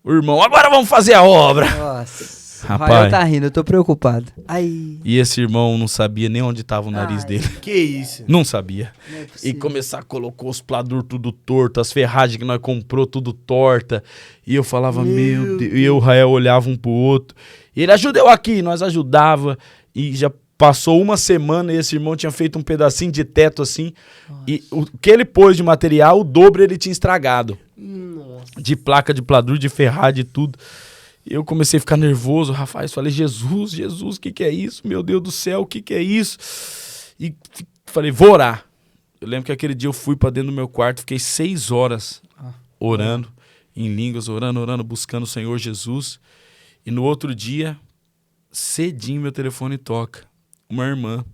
O irmão, agora vamos fazer a obra. Nossa. Rapaz. O Rael tá rindo, eu tô preocupado. Ai. E esse irmão não sabia nem onde tava o nariz dele. Que isso? Não sabia. Não é E possível. começar a colocar os pladur tudo torto, as ferragens que nós comprou tudo torta. E eu falava, meu Deus. E eu e o Rael olhava um pro outro. E ele ajuda eu aqui, nós ajudava. E já passou uma semana e esse irmão tinha feito um pedacinho de teto assim. Nossa. E o que ele pôs de material, o dobro ele tinha estragado. Nossa. De placa de pladur, de ferragem, de tudo. E eu comecei a ficar nervoso, Rafael. Falei, Jesus, o que é isso? Meu Deus do céu, o que é isso? E falei, vou orar. Eu lembro que aquele dia eu fui pra dentro do meu quarto, fiquei 6 horas orando, em línguas, orando, buscando o Senhor Jesus. E no outro dia, cedinho, meu telefone toca. Uma irmã,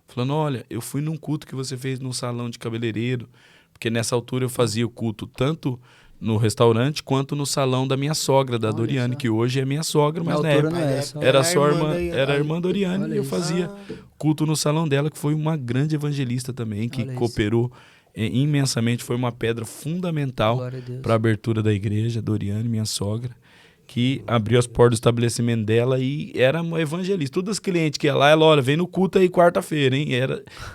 falando, olha, eu fui num culto que você fez no salão de cabeleireiro, porque nessa altura eu fazia o culto tanto no restaurante quanto no salão da minha sogra, da Doriane, que hoje é minha sogra, mas na época era só era a irmã Doriane, e eu fazia culto no salão dela, que foi uma grande evangelista também, que cooperou imensamente, foi uma pedra fundamental para a abertura da igreja, Doriane, minha sogra, que abriu as portas do estabelecimento dela e era uma evangelista. Todas as clientes que ia lá, ela, olha, vem no culto aí quarta-feira, hein?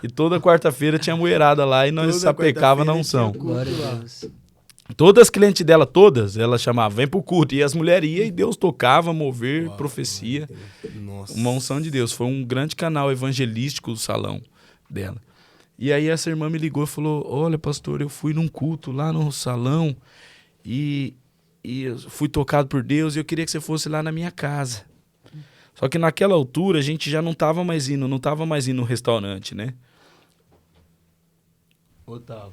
E toda quarta-feira tinha mulherada lá e nós sapecava na unção. Glória a Deus. Todas as clientes dela, ela chamava, vem pro culto. E as mulheres iam e Deus tocava, mover, profecia. Nossa. Uma unção de Deus. Foi um grande canal evangelístico do salão dela. E aí essa irmã me ligou e falou, olha, pastor, eu fui num culto lá no salão e eu fui tocado por Deus e eu queria que você fosse lá na minha casa. Só que naquela altura a gente já não estava mais indo no restaurante, né?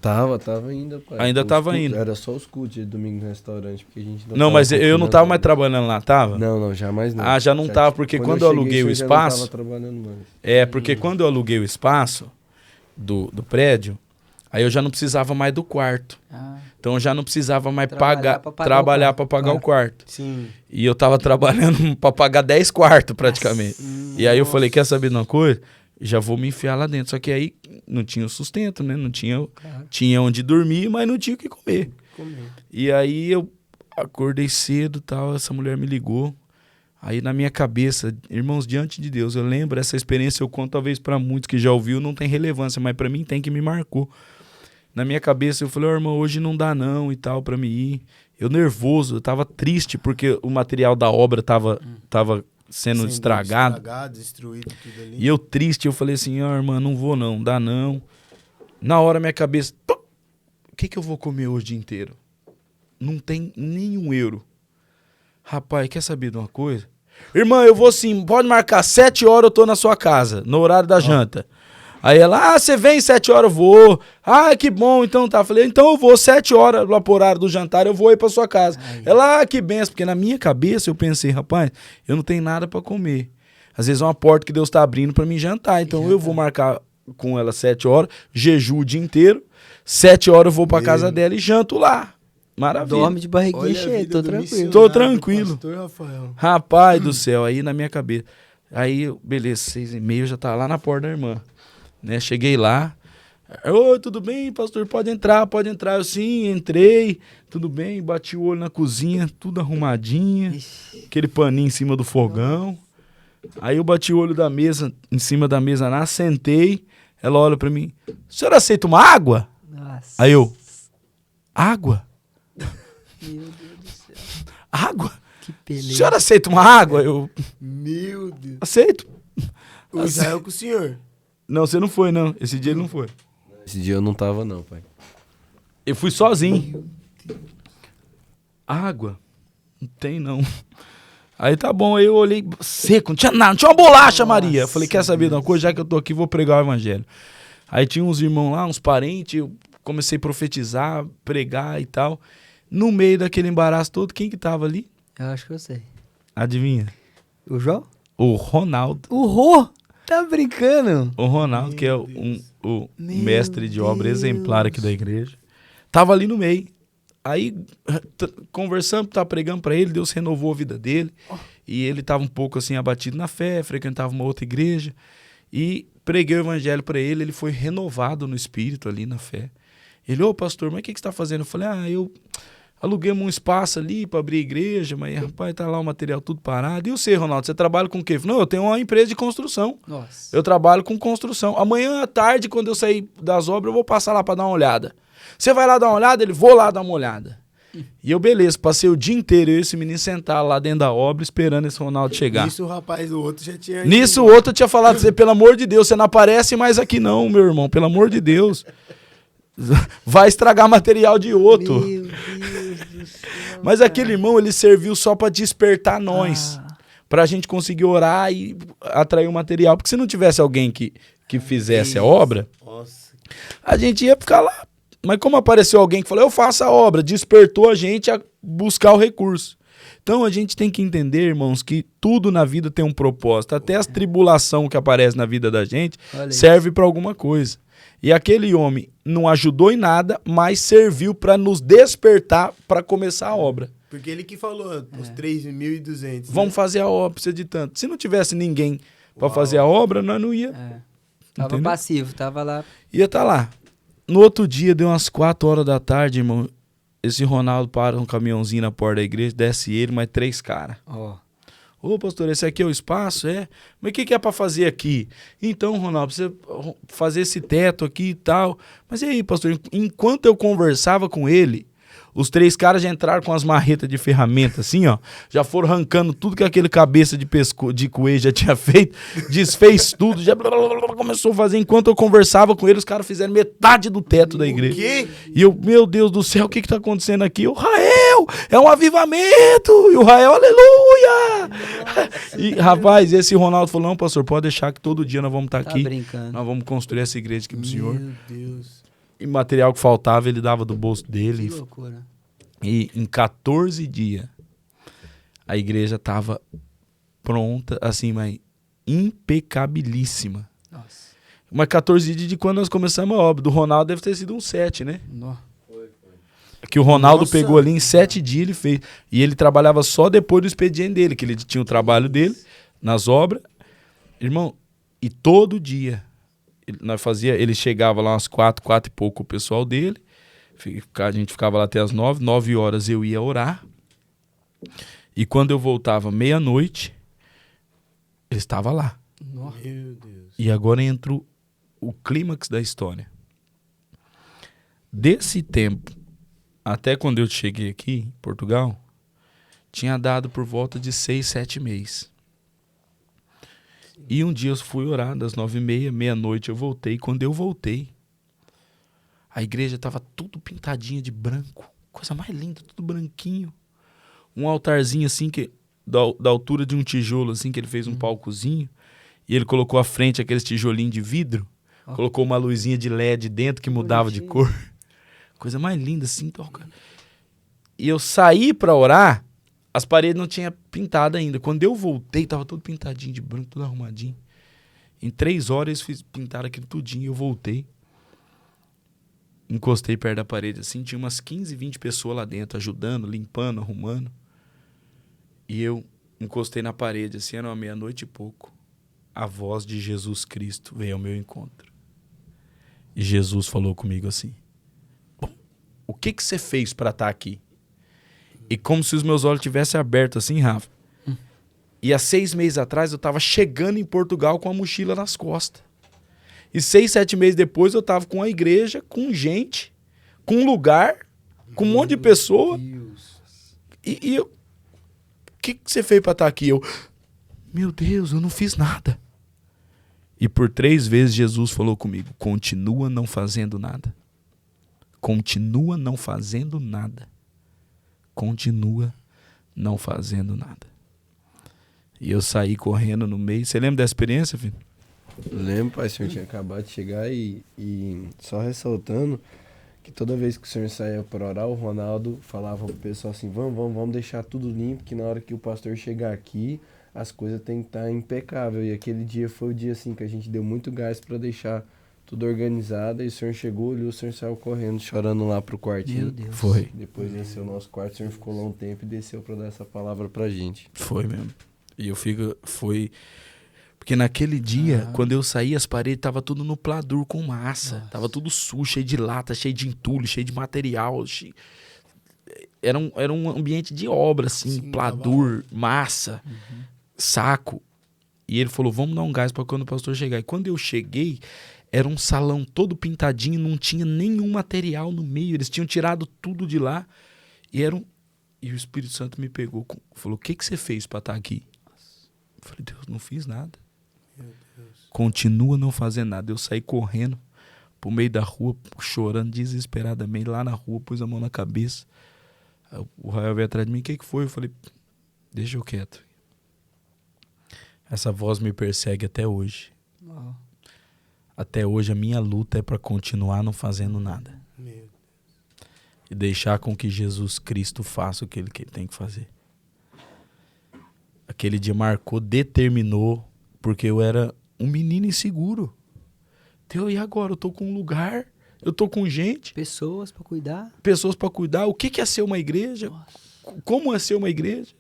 Tava ainda, pai. Ainda tava indo. Era só os cultos de domingo no restaurante, porque a gente não mas eu não tava mais trabalhando lá, tava? Não, jamais não. Ah, já não tava, porque quando eu aluguei o espaço... Já não tava trabalhando mais. Porque quando eu aluguei o espaço do prédio, aí eu já não precisava mais do quarto. Então eu já não precisava mais trabalhar para pagar o quarto. Sim. E eu tava trabalhando para pagar 10 quartos praticamente. E aí eu falei, quer saber de uma coisa? Já vou me enfiar lá dentro. Só que aí não tinha o sustento, né? Não tinha, tinha onde dormir, mas não tinha o que comer. E aí eu acordei cedo e tal, essa mulher me ligou. Aí na minha cabeça, irmãos, diante de Deus, eu lembro, essa experiência eu conto talvez para muitos que já ouviu, não tem relevância, mas para mim tem, que me marcou. Na minha cabeça eu falei, irmão, hoje não dá não e tal para mim ir. Eu nervoso, eu tava triste porque o material da obra tava sendo estragado, destruído, tudo ali. E eu triste, eu falei assim, irmã, não vou não, dá não. Na hora minha cabeça, o que eu vou comer hoje o dia inteiro? Não tem nenhum euro. Rapaz, quer saber de uma coisa? Irmã, eu vou sim, pode marcar 7 horas eu tô na sua casa, no horário da janta. Aí ela, você vem 7 horas, eu vou. Que bom, então tá. Falei, então eu vou 7 horas lá pro horário do jantar, eu vou ir pra sua casa. Ela, que benção, porque na minha cabeça eu pensei, rapaz, eu não tenho nada pra comer. Às vezes é uma porta que Deus tá abrindo pra mim jantar, então eu vou marcar com ela 7 horas, jejuo o dia inteiro, 7 horas eu vou pra casa dela e janto lá. Maravilha. Dorme de barriguinha cheia, tô tranquilo. Tô tranquilo. Rafael. Rapaz do céu, aí na minha cabeça. Aí, beleza, 6h30 eu já tava lá na porta da irmã. Né, cheguei lá, oi, tudo bem, pastor, pode entrar, eu sim, entrei, tudo bem, bati o olho na cozinha, tudo arrumadinha, aquele paninho em cima do fogão, aí eu bati o olho da mesa, em cima da mesa lá, sentei, ela olha pra mim, o senhor aceita uma água? Nossa. Aí eu, água? Meu Deus do céu. Água? Que beleza. O senhor aceita uma água? Eu, meu Deus. Aceito. O Israel com o senhor. Não, você não foi, não. Esse dia ele não foi. Esse dia eu não tava, não, pai. Eu fui sozinho. Água? Não tem, não. Aí tá bom, aí eu olhei seco, não tinha nada, não tinha uma bolacha, Maria. Eu falei, quer saber de uma coisa? Já que eu tô aqui, vou pregar o evangelho. Aí tinha uns irmãos lá, uns parentes, eu comecei a profetizar, pregar e tal. No meio daquele embaraço todo, quem que tava ali? Eu acho que eu sei. Adivinha? O João? O Ronaldo. O Rô? Tá brincando? O Ronaldo, que é o mestre de obra exemplar aqui da igreja. Tava ali no meio. Aí, conversando, tava pregando pra ele, Deus renovou a vida dele. E ele tava um pouco assim, abatido na fé, frequentava uma outra igreja. E preguei o evangelho pra ele, ele foi renovado no espírito ali, na fé. Ele, ô pastor, mas o que você tá fazendo? Eu falei, eu aluguei um espaço ali pra abrir a igreja, mas rapaz, tá lá o material tudo parado. E você, Ronaldo, você trabalha com o quê? Não, eu tenho uma empresa de construção. Nossa. Eu trabalho com construção. Amanhã à tarde, quando eu sair das obras, eu vou passar lá pra dar uma olhada. Você vai lá dar uma olhada? Ele, vou lá dar uma olhada. E eu, beleza, passei o dia inteiro, eu e esse menino sentado lá dentro da obra, esperando esse Ronaldo chegar. Nisso o rapaz do outro já tinha... Nisso o outro tinha falado, você, pelo amor de Deus, você não aparece mais aqui não, meu irmão, pelo amor de Deus. Vai estragar material de outro. Meu Deus do céu. Mas aquele irmão, ele serviu só pra despertar nós. Pra gente conseguir orar e atrair o material. Porque se não tivesse alguém que fizesse a obra, Nossa. a gente ia ficar lá. Mas como apareceu alguém que falou, eu faço a obra, despertou a gente a buscar o recurso. Então a gente tem que entender, irmãos, que tudo na vida tem um propósito. Até as tribulações que aparecem na vida da gente serve para alguma coisa. E aquele homem não ajudou em nada, mas serviu para nos despertar para começar a obra. Porque ele que falou, os 3.200. Vamos fazer a obra, precisa de tanto. Se não tivesse ninguém para fazer a obra, nós não ia. Tava Entendeu? passivo, tava lá. Ia estar lá. No outro dia, deu umas 4 horas da tarde, irmão. Esse Ronaldo para um caminhãozinho na porta da igreja, desce ele, mais 3 caras. Ô, pastor, esse aqui é o espaço? É. Mas o que é pra fazer aqui? Então, Ronaldo, precisa fazer esse teto aqui e tal. Mas e aí, pastor? Enquanto eu conversava com ele, os 3 caras já entraram com as marretas de ferramenta, assim, ó. Já foram arrancando tudo que aquele cabeça de coelho já tinha feito. Desfez tudo, já começou a fazer. Enquanto eu conversava com ele, os caras fizeram metade do teto da igreja. O quê? E eu, meu Deus do céu, o que tá acontecendo aqui? O Rael, é um avivamento! E o Rael, aleluia! E, rapaz, esse Ronaldo falou, não, pastor, pode deixar que todo dia nós vamos estar aqui. Brincando. Nós vamos construir essa igreja aqui pro senhor. Meu Deus. E material que faltava, ele dava do bolso dele. Que loucura. E em 14 dias, a igreja tava pronta, assim, mas impecabilíssima. Nossa. Mas 14 dias de quando nós começamos a obra. Do Ronaldo deve ter sido uns 7, né? Que o Ronaldo pegou ali em 7 dias, ele fez. E ele trabalhava só depois do expediente dele, que ele tinha o trabalho dele nas obras. Irmão, e todo dia ele chegava lá umas 4 e pouco, o pessoal dele. A gente ficava lá até as 9 horas eu ia orar. E quando eu voltava meia-noite, ele estava lá. Meu Deus. E agora entra o clímax da história. Desse tempo até quando eu cheguei aqui em Portugal, tinha dado por volta de 6, 7 meses. E um dia eu fui orar, das 9h30, meia-noite eu voltei. Quando eu voltei, a igreja estava tudo pintadinha de branco. Coisa mais linda, tudo branquinho. Um altarzinho assim, da altura de um tijolo, assim, que ele fez um palcozinho. E ele colocou à frente aqueles tijolinhos de vidro. Colocou uma luzinha de LED dentro que mudava de cor. Coisa mais linda, assim. E eu saí para orar, as paredes não tinham pintado ainda. Quando eu voltei, tava tudo pintadinho de branco, tudo arrumadinho. Em 3 horas eles pintaram aquilo tudinho e eu voltei. Encostei perto da parede, assim, tinha umas 15, 20 pessoas lá dentro, ajudando, limpando, arrumando. E eu encostei na parede, assim, era uma meia-noite e pouco. A voz de Jesus Cristo veio ao meu encontro. E Jesus falou comigo assim: bom, o que você fez para estar aqui? E como se os meus olhos tivessem abertos assim, Rafa. E há 6 meses atrás eu estava chegando em Portugal com a mochila nas costas. E 6, 7 meses depois eu estava com a igreja, com gente, com um lugar, com um monte de pessoa. E eu, o que você fez para estar aqui? Eu, meu Deus, eu não fiz nada. E por 3 vezes Jesus falou comigo: continua não fazendo nada. continua não fazendo nada. Continua não fazendo nada. E eu saí correndo no meio. Você lembra dessa experiência, filho? Lembro, pai, o senhor tinha acabado de chegar e só ressaltando que toda vez que o senhor saía para orar, o Ronaldo falava pro pessoal assim, vamos deixar tudo limpo, que na hora que o pastor chegar aqui, as coisas têm que estar impecável. E aquele dia foi o dia assim que a gente deu muito gás para deixar tudo organizado, e o senhor chegou, olhou, o senhor saiu correndo, chorando lá pro quartinho. Meu Deus. Foi. Depois desceu o nosso quarto, o senhor ficou lá um tempo e desceu para dar essa palavra pra gente. Foi mesmo. E foi... Porque naquele dia, quando eu saí, as paredes estavam tudo no pladur com massa. Nossa. Tava tudo sujo, cheio de lata, cheio de entulho, cheio de material. Era um ambiente de obra, assim, sim, pladur, massa, saco. E ele falou, vamos dar um gás para quando o pastor chegar. E quando eu cheguei, era um salão todo pintadinho, não tinha nenhum material no meio. Eles tinham tirado tudo de lá. E o Espírito Santo me pegou, falou, o que você fez para estar aqui? Eu falei, Deus, não fiz nada. Meu Deus. Continua não fazendo nada. Eu saí correndo pro meio da rua, chorando desesperadamente, lá na rua, pus a mão na cabeça. O Rael veio atrás de mim, o que foi? Eu falei, deixa eu quieto. Essa voz me persegue até hoje. Oh. Até hoje a minha luta é para continuar não fazendo nada. Meu Deus. E deixar com que Jesus Cristo faça o que ele tem que fazer. Aquele dia marcou, determinou, porque eu era um menino inseguro. Então, e agora? Eu tô com um lugar, eu tô com gente. Pessoas para cuidar. Pessoas para cuidar. O que é ser uma igreja? Nossa. Como é ser uma igreja?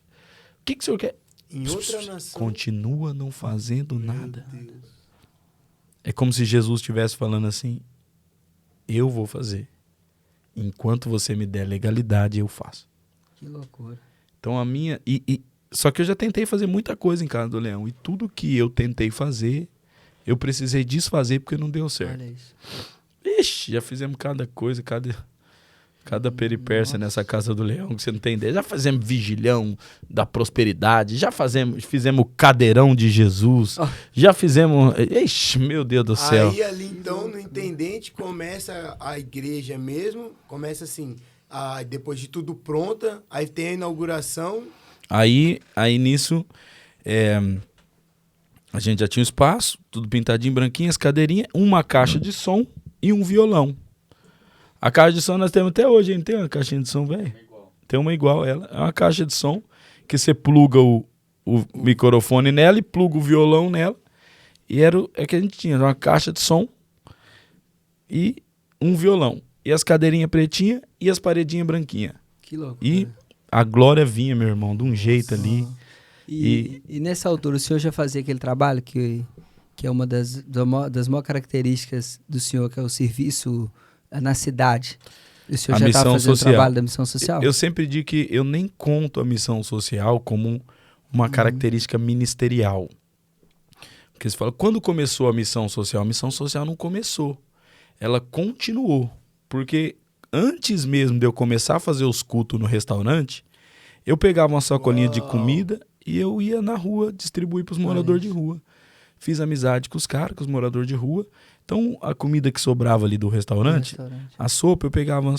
O que o senhor quer? Em outra nação. Continua não fazendo nada. Deus. É como se Jesus estivesse falando assim, eu vou fazer. Enquanto você me der legalidade, eu faço. Que loucura. Então a minha... Só que eu já tentei fazer muita coisa em Casa do Leão. E tudo que eu tentei fazer, eu precisei desfazer porque não deu certo. Olha isso. Ixi, já fizemos cada coisa, cada peripécia nessa Casa do Leão, que você não tem ideia. Já fizemos vigilhão da prosperidade, já fizemos cadeirão de Jesus, já fizemos... Ixi, meu Deus do céu. Aí ali então, no Intendente, começa a igreja mesmo, começa assim, depois de tudo pronta, aí tem a inauguração... Aí nisso, a gente já tinha um espaço, tudo pintadinho, branquinho, as cadeirinhas, uma caixa de som e um violão. A caixa de som nós temos até hoje, hein? Tem uma caixinha de som, velho? Tem uma igual ela. É uma caixa de som que você pluga o microfone nela e pluga o violão nela. E é que a gente tinha uma caixa de som e um violão. E as cadeirinhas pretinhas e as paredinhas branquinhas. Que louco. E a glória vinha, meu irmão, de um jeito ali. E nessa altura, o senhor já fazia aquele trabalho que é uma das maiores características do senhor, que é o serviço na cidade. O senhor já estava fazendo o trabalho da missão social? Eu sempre digo que eu nem conto a missão social como uma característica ministerial. Porque você fala, quando começou a missão social? A missão social não começou. Ela continuou. Porque antes mesmo de eu começar a fazer os cultos no restaurante, eu pegava uma sacolinha de comida e eu ia na rua distribuir para os moradores de rua. Fiz amizade com os caras, com os moradores de rua. Então, a comida que sobrava ali do restaurante, a sopa, eu pegava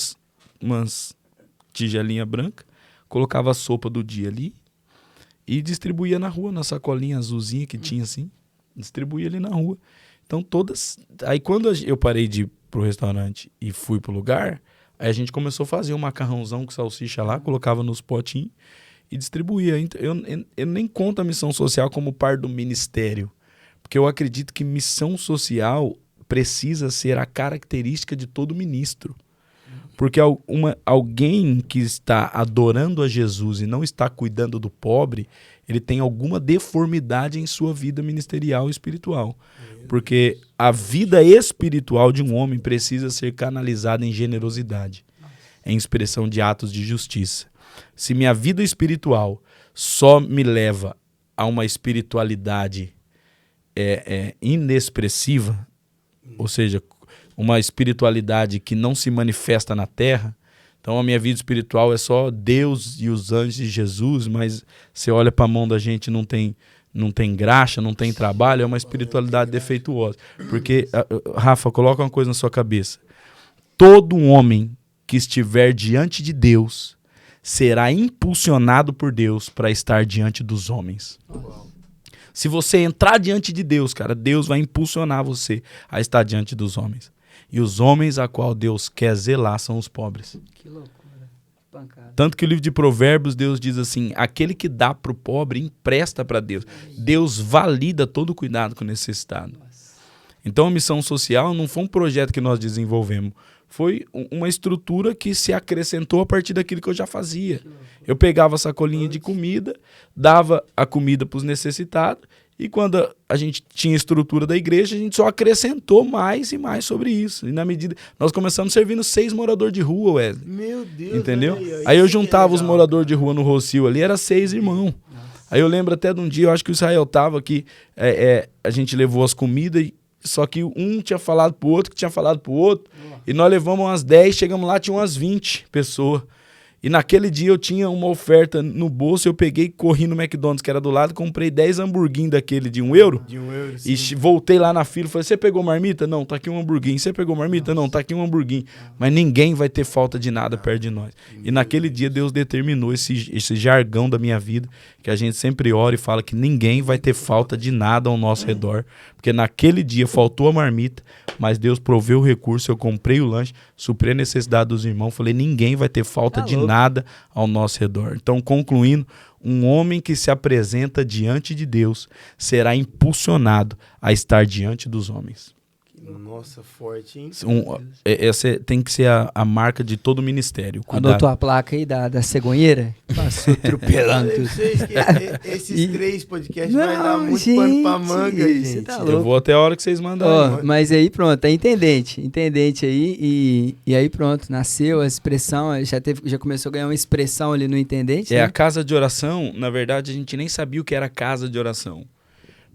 umas tigelinhas brancas, colocava a sopa do dia ali e distribuía na rua, na sacolinha azulzinha que tinha assim. Distribuía ali na rua. Então, Aí, quando eu parei de ir pro restaurante e fui pro lugar, aí a gente começou a fazer um macarrãozão com salsicha lá, colocava nos potinhos e distribuía. Então, eu nem conto a missão social como parte do ministério, porque eu acredito que missão social precisa ser a característica de todo ministro. Porque alguém que está adorando a Jesus e não está cuidando do pobre, ele tem alguma deformidade em sua vida ministerial e espiritual. Porque a vida espiritual de um homem precisa ser canalizada em generosidade, em expressão de atos de justiça. Se minha vida espiritual só me leva a uma espiritualidade inexpressiva, ou seja, uma espiritualidade que não se manifesta na terra, então a minha vida espiritual é só Deus e os anjos de Jesus, mas você olha para a mão da gente, não tem graxa, não tem trabalho, é uma espiritualidade defeituosa. Porque, Rafa, coloca uma coisa na sua cabeça. todo homem que estiver diante de Deus será impulsionado por Deus para estar diante dos homens. Se você entrar diante de Deus, cara, Deus vai impulsionar você a estar diante dos homens. E os homens a qual Deus quer zelar são os pobres. Que loucura. Pancada. Tanto que o livro de Provérbios, Deus diz assim, aquele que dá para o pobre, empresta para Deus. Deus valida todo o cuidado com o necessitado. Então a missão social não foi um projeto que nós desenvolvemos. Foi uma estrutura que se acrescentou a partir daquilo que eu já fazia. Eu pegava a sacolinha de comida, dava a comida para os necessitados, e quando a gente tinha estrutura da igreja, a gente só acrescentou mais e mais sobre isso. E na medida... Nós começamos servindo 6 moradores de rua, Wesley. Meu Deus. Entendeu? Aí eu juntava os moradores de rua no Rocio ali, era 6 irmãos. Aí eu lembro até de um dia, eu acho que o Israel tava aqui, a gente levou as comidas, só que um tinha falado pro outro, que tinha falado pro outro, e nós levamos umas 10, chegamos lá, tinha umas 20 pessoas. E naquele dia eu tinha uma oferta no bolso, eu peguei, corri no McDonald's, que era do lado, comprei 10 hamburguinhos daquele de €1. De €1, sim. E voltei lá na fila e falei, você pegou marmita? Não, tá aqui um hamburguinho. Você pegou marmita? Não, tá aqui um hamburguinho. Mas ninguém vai ter falta de nada perto de nós. E naquele dia Deus determinou esse jargão da minha vida, que a gente sempre ora e fala que ninguém vai ter falta de nada ao nosso redor. Porque naquele dia faltou a marmita, mas Deus proveu o recurso, eu comprei o lanche, suprei a necessidade dos irmãos, falei, ninguém vai ter falta de nada ao nosso redor. Então, concluindo, um homem que se apresenta diante de Deus será impulsionado a estar diante dos homens. Nossa, forte, hein? Essa tem que ser a marca de todo o ministério. Cuidado. Anotou a placa aí da cegonheira? Passou atropelando. Falei pra vocês que esses 3 podcasts vai dar muito pano pra manga, gente. Tá Eu vou até a hora que vocês mandarem. Mas aí pronto, é intendente aí, e aí pronto, nasceu a expressão, já começou a ganhar uma expressão ali no intendente. É, né? a casa de oração, na verdade, a gente nem sabia o que era casa de oração.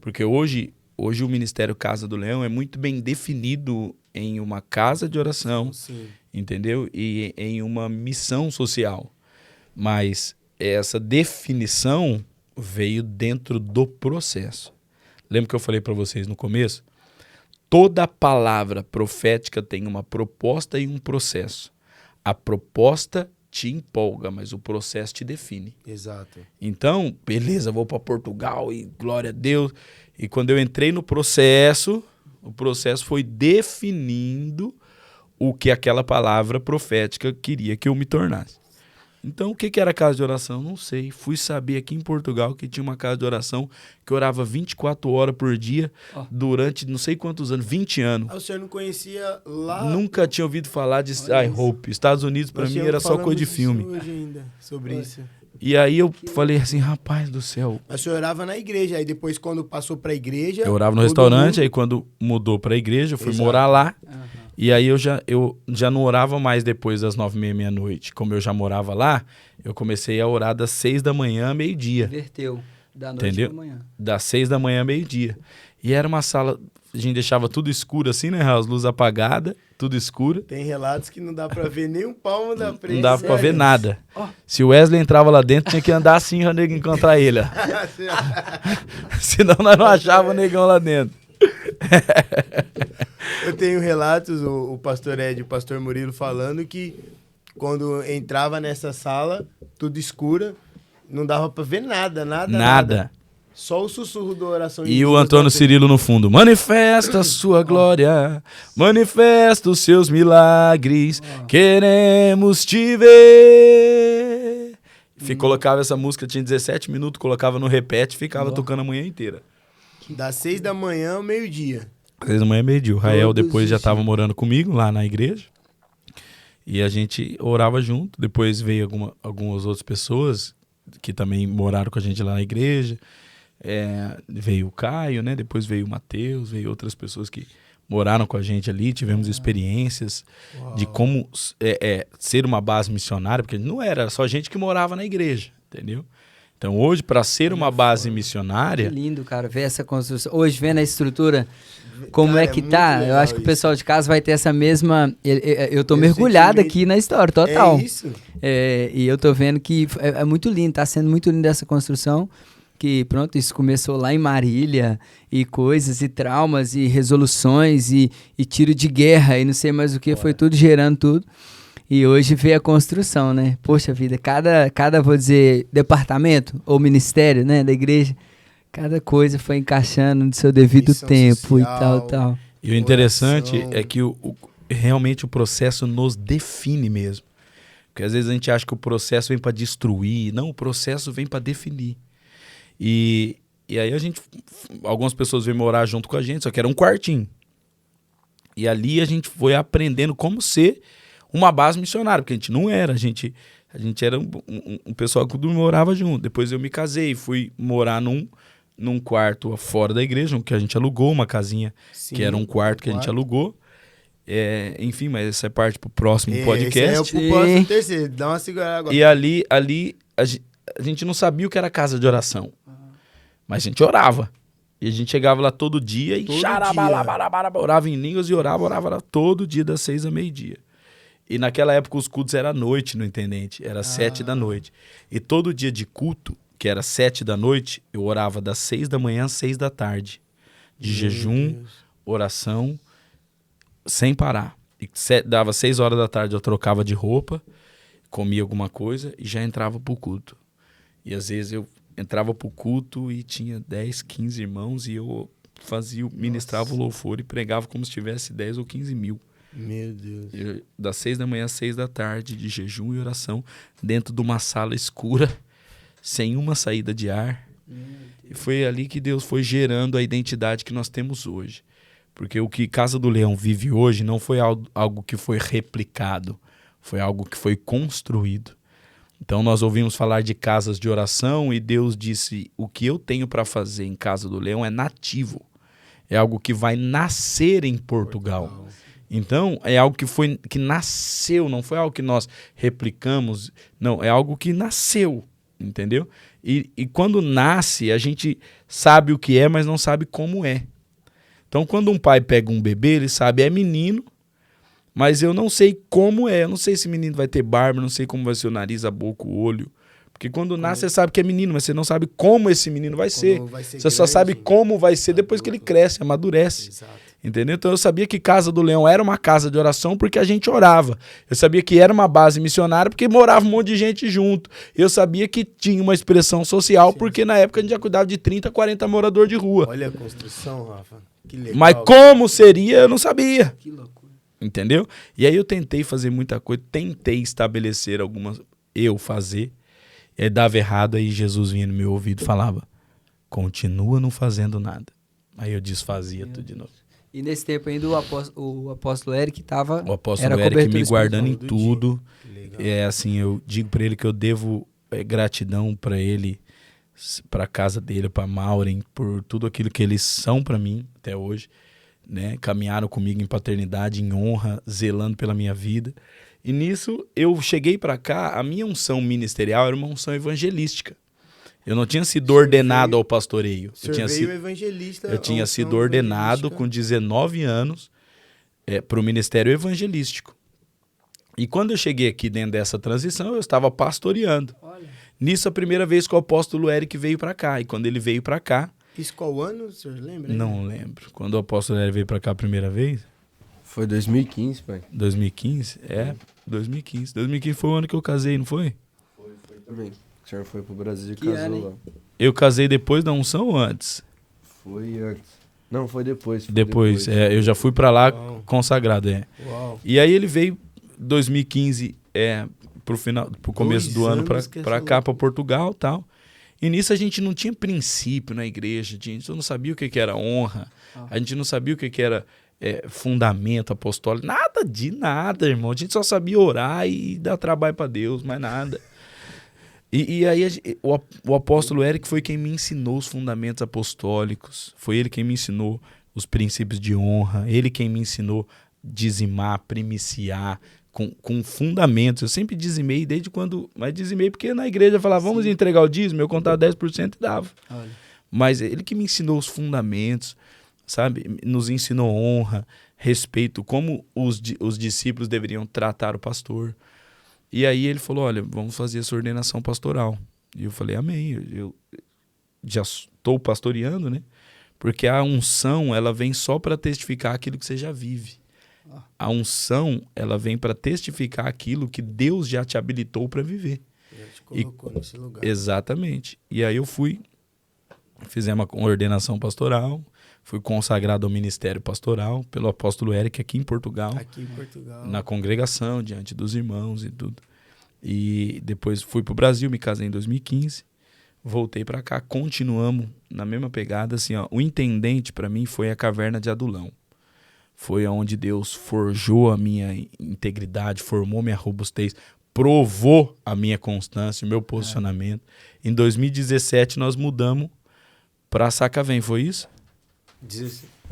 Porque hoje o Ministério Casa do Leão é muito bem definido em uma casa de oração, Sim. entendeu? E em uma missão social. Mas essa definição veio dentro do processo. Lembra que eu falei para vocês no começo? Toda palavra profética tem uma proposta e um processo. A proposta te empolga, mas o processo te define. Exato. Então, beleza, vou para Portugal e glória a Deus. E quando eu entrei no processo, o processo foi definindo o que aquela palavra profética queria que eu me tornasse. Então, o que era casa de oração? Não sei. Fui saber aqui em Portugal que tinha uma casa de oração que orava 24 horas por dia durante não sei quantos anos, 20 anos. O senhor não conhecia lá? Nunca tinha ouvido falar de Hope. Estados Unidos, para mim, era só coisa de filme. Hoje ainda, sobre isso. E aí eu falei assim, rapaz do céu. Mas o senhor orava na igreja, aí depois quando passou pra igreja... Eu orava no restaurante, aí quando mudou pra igreja, eu fui morar lá. E aí eu já não orava mais depois das 9h30, meia-noite. Como eu já morava lá, eu comecei a orar das 6 da manhã a meio-dia. Inverteu, da noite Entendeu? pra manhã. Das 6 da manhã a meio-dia. E era uma sala, a gente deixava tudo escuro assim, né? As luzes apagadas, tudo escuro. Tem relatos que não dá pra ver nem um palmo da frente. Não dava pra ver nada. Se o Wesley entrava lá dentro, tinha que andar assim pra nego encontrar ele. Ó. Senão nós não achávamos o negão lá dentro. Eu tenho relatos, o pastor Ed e o pastor Murilo falando que quando entrava nessa sala, tudo escura, não dava pra ver nada. Só o sussurro da oração. E o Antônio Cirilo no fundo. Manifesta a sua glória, manifesta os seus milagres, queremos te ver. Colocava essa música, tinha 17 minutos, colocava no repete, ficava tocando a manhã inteira. Das 6 da manhã ao meio-dia. 6 da manhã, meio-dia. O Rael depois já estava morando comigo lá na igreja. E a gente orava junto. Depois veio algumas outras pessoas que também moraram com a gente lá na igreja. Veio o Caio, né? Depois veio o Matheus, veio outras pessoas que moraram com a gente ali. Tivemos experiências de como ser uma base missionária, porque não era só gente que morava na igreja, entendeu? Então hoje, para ser uma base missionária... Que lindo, cara, ver essa construção. Hoje, vendo a estrutura, como cara, é que tá, eu acho que o pessoal de casa vai ter essa mesma... Eu tô mergulhado aqui na história, total. É isso. E eu tô vendo que é muito lindo, tá sendo muito lindo essa construção, que, pronto, isso começou lá em Marília, e coisas, e traumas, e resoluções, e tiro de guerra, e não sei mais o que, foi tudo gerando tudo. E hoje veio a construção, né? Poxa vida, cada, vou dizer, departamento ou ministério, né, da igreja, cada coisa foi encaixando no seu devido Missão tempo social, e tal. E o interessante oração. é que realmente o processo nos define mesmo. Porque às vezes a gente acha que o processo vem para destruir. Não, o processo vem para definir. E aí algumas pessoas vêm morar junto com a gente, só que era um quartinho. E ali a gente foi aprendendo como ser uma base missionária, porque a gente não era, a gente era um pessoal que morava junto. Depois eu me casei, fui morar num quarto fora da igreja, que a gente alugou, uma casinha, Sim, que era um quarto que a gente alugou. Enfim, mas essa é parte pro próximo podcast. Esse é o próximo terceiro, dá uma segurada agora. E ali a gente não sabia o que era casa de oração, mas a gente orava. E a gente chegava lá todo dia e orava em línguas e orava lá todo dia das 6 a meio-dia. E naquela época os cultos eram à noite no Intendente, era 7 da noite. E todo dia de culto, que era 7 da noite, eu orava das 6 da manhã às 6 da tarde. De jejum, oração, sem parar. E dava 6 horas da tarde, eu trocava de roupa, comia alguma coisa e já entrava pro culto. E às vezes eu entrava pro culto e tinha 10, 15 irmãos e eu ministrava o louvor e pregava como se tivesse 10 ou 15 mil. Meu Deus. Das 6 da manhã às 6 da tarde, de jejum e oração, dentro de uma sala escura, sem uma saída de ar. E foi ali que Deus foi gerando a identidade que nós temos hoje. Porque o que Casa do Leão vive hoje não foi algo que foi replicado, foi algo que foi construído. Então nós ouvimos falar de casas de oração e Deus disse, o que eu tenho para fazer em Casa do Leão é nativo. É algo que vai nascer em Portugal. Então, é algo que nasceu, não foi algo que nós replicamos, não, é algo que nasceu, entendeu? E quando nasce, a gente sabe o que é, mas não sabe como é. Então, quando um pai pega um bebê, ele sabe, é menino, mas eu não sei como é, eu não sei se o menino vai ter barba, não sei como vai ser o nariz, a boca, o olho. Porque quando nasce, você sabe que é menino, mas você não sabe como esse menino vai ser. Você só sabe como vai ser depois que ele cresce, amadurece. Exato. Entendeu? Então eu sabia que Casa do Leão era uma casa de oração porque a gente orava. Eu sabia que era uma base missionária porque morava um monte de gente junto. Eu sabia que tinha uma expressão social porque na época a gente já cuidava de 30, 40 moradores de rua. Olha a construção, Rafa. Que legal. Mas como seria, eu não sabia. Que loucura. Entendeu? E aí eu tentei fazer muita coisa, tentei estabelecer algumas... fazer. E aí dava errado, aí Jesus vinha no meu ouvido e falava, continua não fazendo nada. Aí eu desfazia tudo de novo. E nesse tempo ainda o apóstolo Eric estava... O apóstolo Eric me guardando em tudo. Assim, eu digo para ele que eu devo gratidão para ele, para a casa dele, para Maureen, por tudo aquilo que eles são para mim até hoje. Né? Caminharam comigo em paternidade, em honra, zelando pela minha vida. E nisso, eu cheguei para cá, a minha unção ministerial era uma unção evangelística. Eu não tinha sido ordenado ao pastoreio. Eu tinha sido ordenado com 19 anos para o ministério evangelístico. E quando eu cheguei aqui dentro dessa transição, eu estava pastoreando. Olha. Nisso, a primeira vez que o apóstolo Eric veio para cá. E quando ele veio para cá... Isso qual ano, o senhor lembra? Não lembro. Quando o apóstolo Eric veio para cá a primeira vez... Foi 2015, pai. 2015? 2015. 2015 foi o ano que eu casei, não foi? Foi também. O senhor foi pro Brasil e Que casou ano, lá. Eu casei depois da unção ou antes? Foi antes. Não, foi depois. Depois. Eu já fui pra lá consagrado, Uau. E aí ele veio 2015 pro começo do ano pra cá, pra Portugal e tal. E nisso a gente não tinha princípio na igreja, a gente não sabia o que era honra, a gente não sabia o que era fundamento apostólico, nada, irmão. A gente só sabia orar e dar trabalho pra Deus, mais nada. E aí o apóstolo Eric foi quem me ensinou os fundamentos apostólicos, foi ele quem me ensinou os princípios de honra, ele quem me ensinou dizimar, primiciar, com fundamentos. Eu sempre dizimei desde quando... Mas dizimei porque na igreja falava, vamos entregar o dízimo, eu contava 10% e dava. Olha. Mas ele que me ensinou os fundamentos, sabe? Nos ensinou honra, respeito, como os discípulos deveriam tratar o pastor. E aí ele falou, olha, vamos fazer essa ordenação pastoral. E eu falei, amém. já estou pastoreando, né? Porque a unção, ela vem só para testificar aquilo que você já vive. A unção, ela vem para testificar aquilo que Deus já te habilitou para viver. Já te colocou nesse lugar. Exatamente. E aí eu fizemos uma ordenação pastoral, fui consagrado ao ministério pastoral pelo apóstolo Eric aqui em Portugal. Aqui em Portugal. Na congregação, diante dos irmãos e tudo. E depois fui pro Brasil, me casei em 2015. Voltei para cá, continuamos na mesma pegada, assim, ó. O intendente para mim foi a caverna de Adulão. Foi onde Deus forjou a minha integridade, formou minha robustez, provou a minha constância, o meu posicionamento. Em 2017 nós mudamos para Sacavém, foi isso?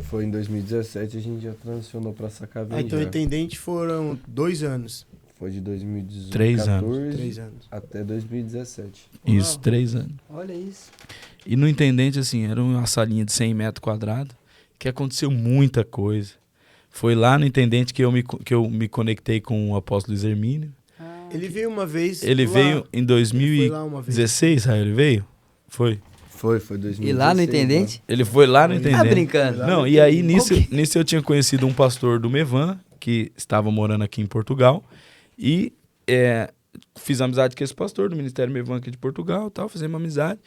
Foi em 2017 a gente já transicionou pra Sacavém. Então, já. intendente foram 2 anos. Foi de 2014 3 anos. 3 anos. até 2017. Isso, Uau. 3 anos. Olha isso. E no intendente, assim, era uma salinha de 100 metros quadrados, que aconteceu muita coisa. Foi lá no intendente que eu me conectei com o apóstolo Luiz Hermínio. Ele veio uma vez. Ele lá. veio em Ele foi lá uma vez. 2016, Rael, ele veio? Foi. Foi 2016. E lá no intendente? Ele foi lá no Tá intendente. Tá brincando? Não, e aí Ok. nisso eu tinha conhecido um pastor do Mevan, que estava morando aqui em Portugal, e fiz amizade com esse pastor do Ministério Mevan aqui de Portugal, tal, fizemos amizade.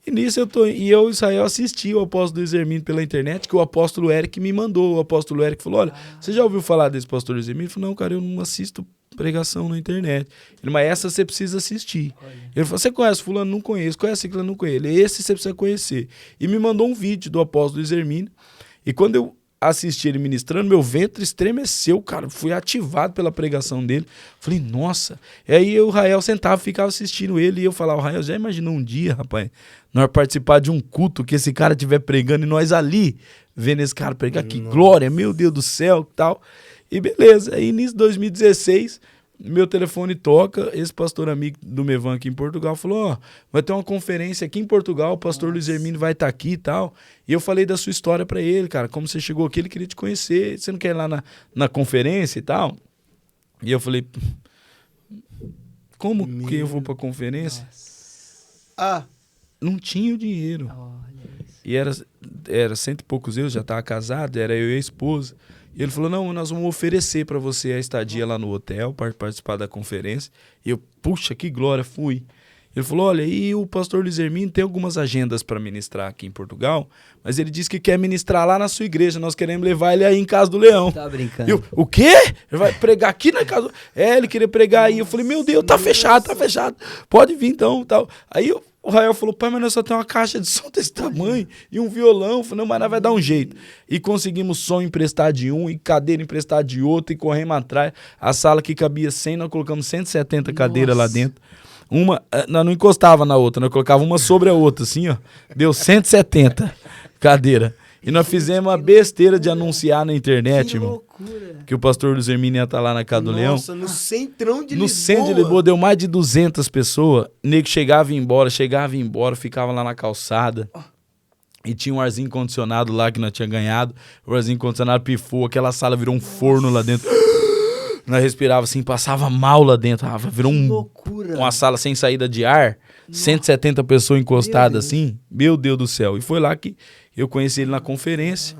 E nisso eu e Israel, assisti o apóstolo Luiz Hermínio pela internet, que o apóstolo Eric me mandou. O apóstolo Eric falou, olha, você já ouviu falar desse pastor Luiz Hermínio? Eu falei, não, cara, eu não assisto pregação na internet. Ele, mas essa você precisa assistir. Ele falou, você conhece fulano? Não conheço. Conhece aquilo? Não conheço. Ele, esse você precisa conhecer. E me mandou um vídeo do apóstolo Luiz Hermínio. E quando eu assisti ele ministrando, meu ventre estremeceu, cara. Fui ativado pela pregação dele. Falei, nossa. E aí o Rael sentava, ficava assistindo ele. E eu falava, Rael, já imaginou um dia, rapaz, nós participar de um culto que esse cara estiver pregando e nós ali vendo esse cara pregar? Que glória, meu Deus do céu, tal. E beleza. Aí, início de 2016, meu telefone toca, esse pastor amigo do Mevan aqui em Portugal falou, ó, vai ter uma conferência aqui em Portugal, o pastor Luiz Hermínio vai estar aqui e tal. E eu falei da sua história pra ele, cara, como você chegou aqui, ele queria te conhecer, você não quer ir lá na conferência e tal? E eu falei, como que eu vou pra conferência? Não tinha o dinheiro. Olha isso. E era 100 e poucos euros, já estava casado, era eu e a esposa. E ele falou, não, nós vamos oferecer para você a estadia lá no hotel para participar da conferência. E eu, puxa, que glória, fui. Ele falou, olha, e o pastor Luiz Hermínio tem algumas agendas para ministrar aqui em Portugal, mas ele disse que quer ministrar lá na sua igreja, nós queremos levar ele aí em Casa do Leão. Tá brincando. E eu, o quê? Ele vai pregar aqui na casa? Ele queria pregar aí. Eu falei, meu Deus, tá fechado. Pode vir então, tal. Aí o Rael falou, pai, mas nós só temos uma caixa de som desse tamanho e um violão. Eu falei, não, mas nós vai dar um jeito. E conseguimos som emprestado de um e cadeira emprestada de outro e corremos atrás. A sala que cabia 100, nós colocamos 170 cadeiras lá dentro. Uma, nós não encostava na outra, nós colocava uma sobre a outra, assim, ó. Deu 170 cadeira. E nós fizemos a besteira de anunciar na internet, Que irmão, loucura. que o pastor Luiz Hermínio ia estar lá na Casa do Leão. Nossa, no centrão de No Lisboa. centro de Lisboa deu mais de 200 pessoas. O nego chegava e ia embora, ficava lá na calçada. E tinha um arzinho condicionado lá que nós tinha ganhado. O arzinho condicionado pifou, aquela sala virou um forno lá dentro. Nós respirava assim, passava mal lá dentro. Virou Que loucura. uma sala sem saída de ar. 170 pessoas encostadas assim. Meu Deus do céu. E foi lá que eu conheci ele na conferência.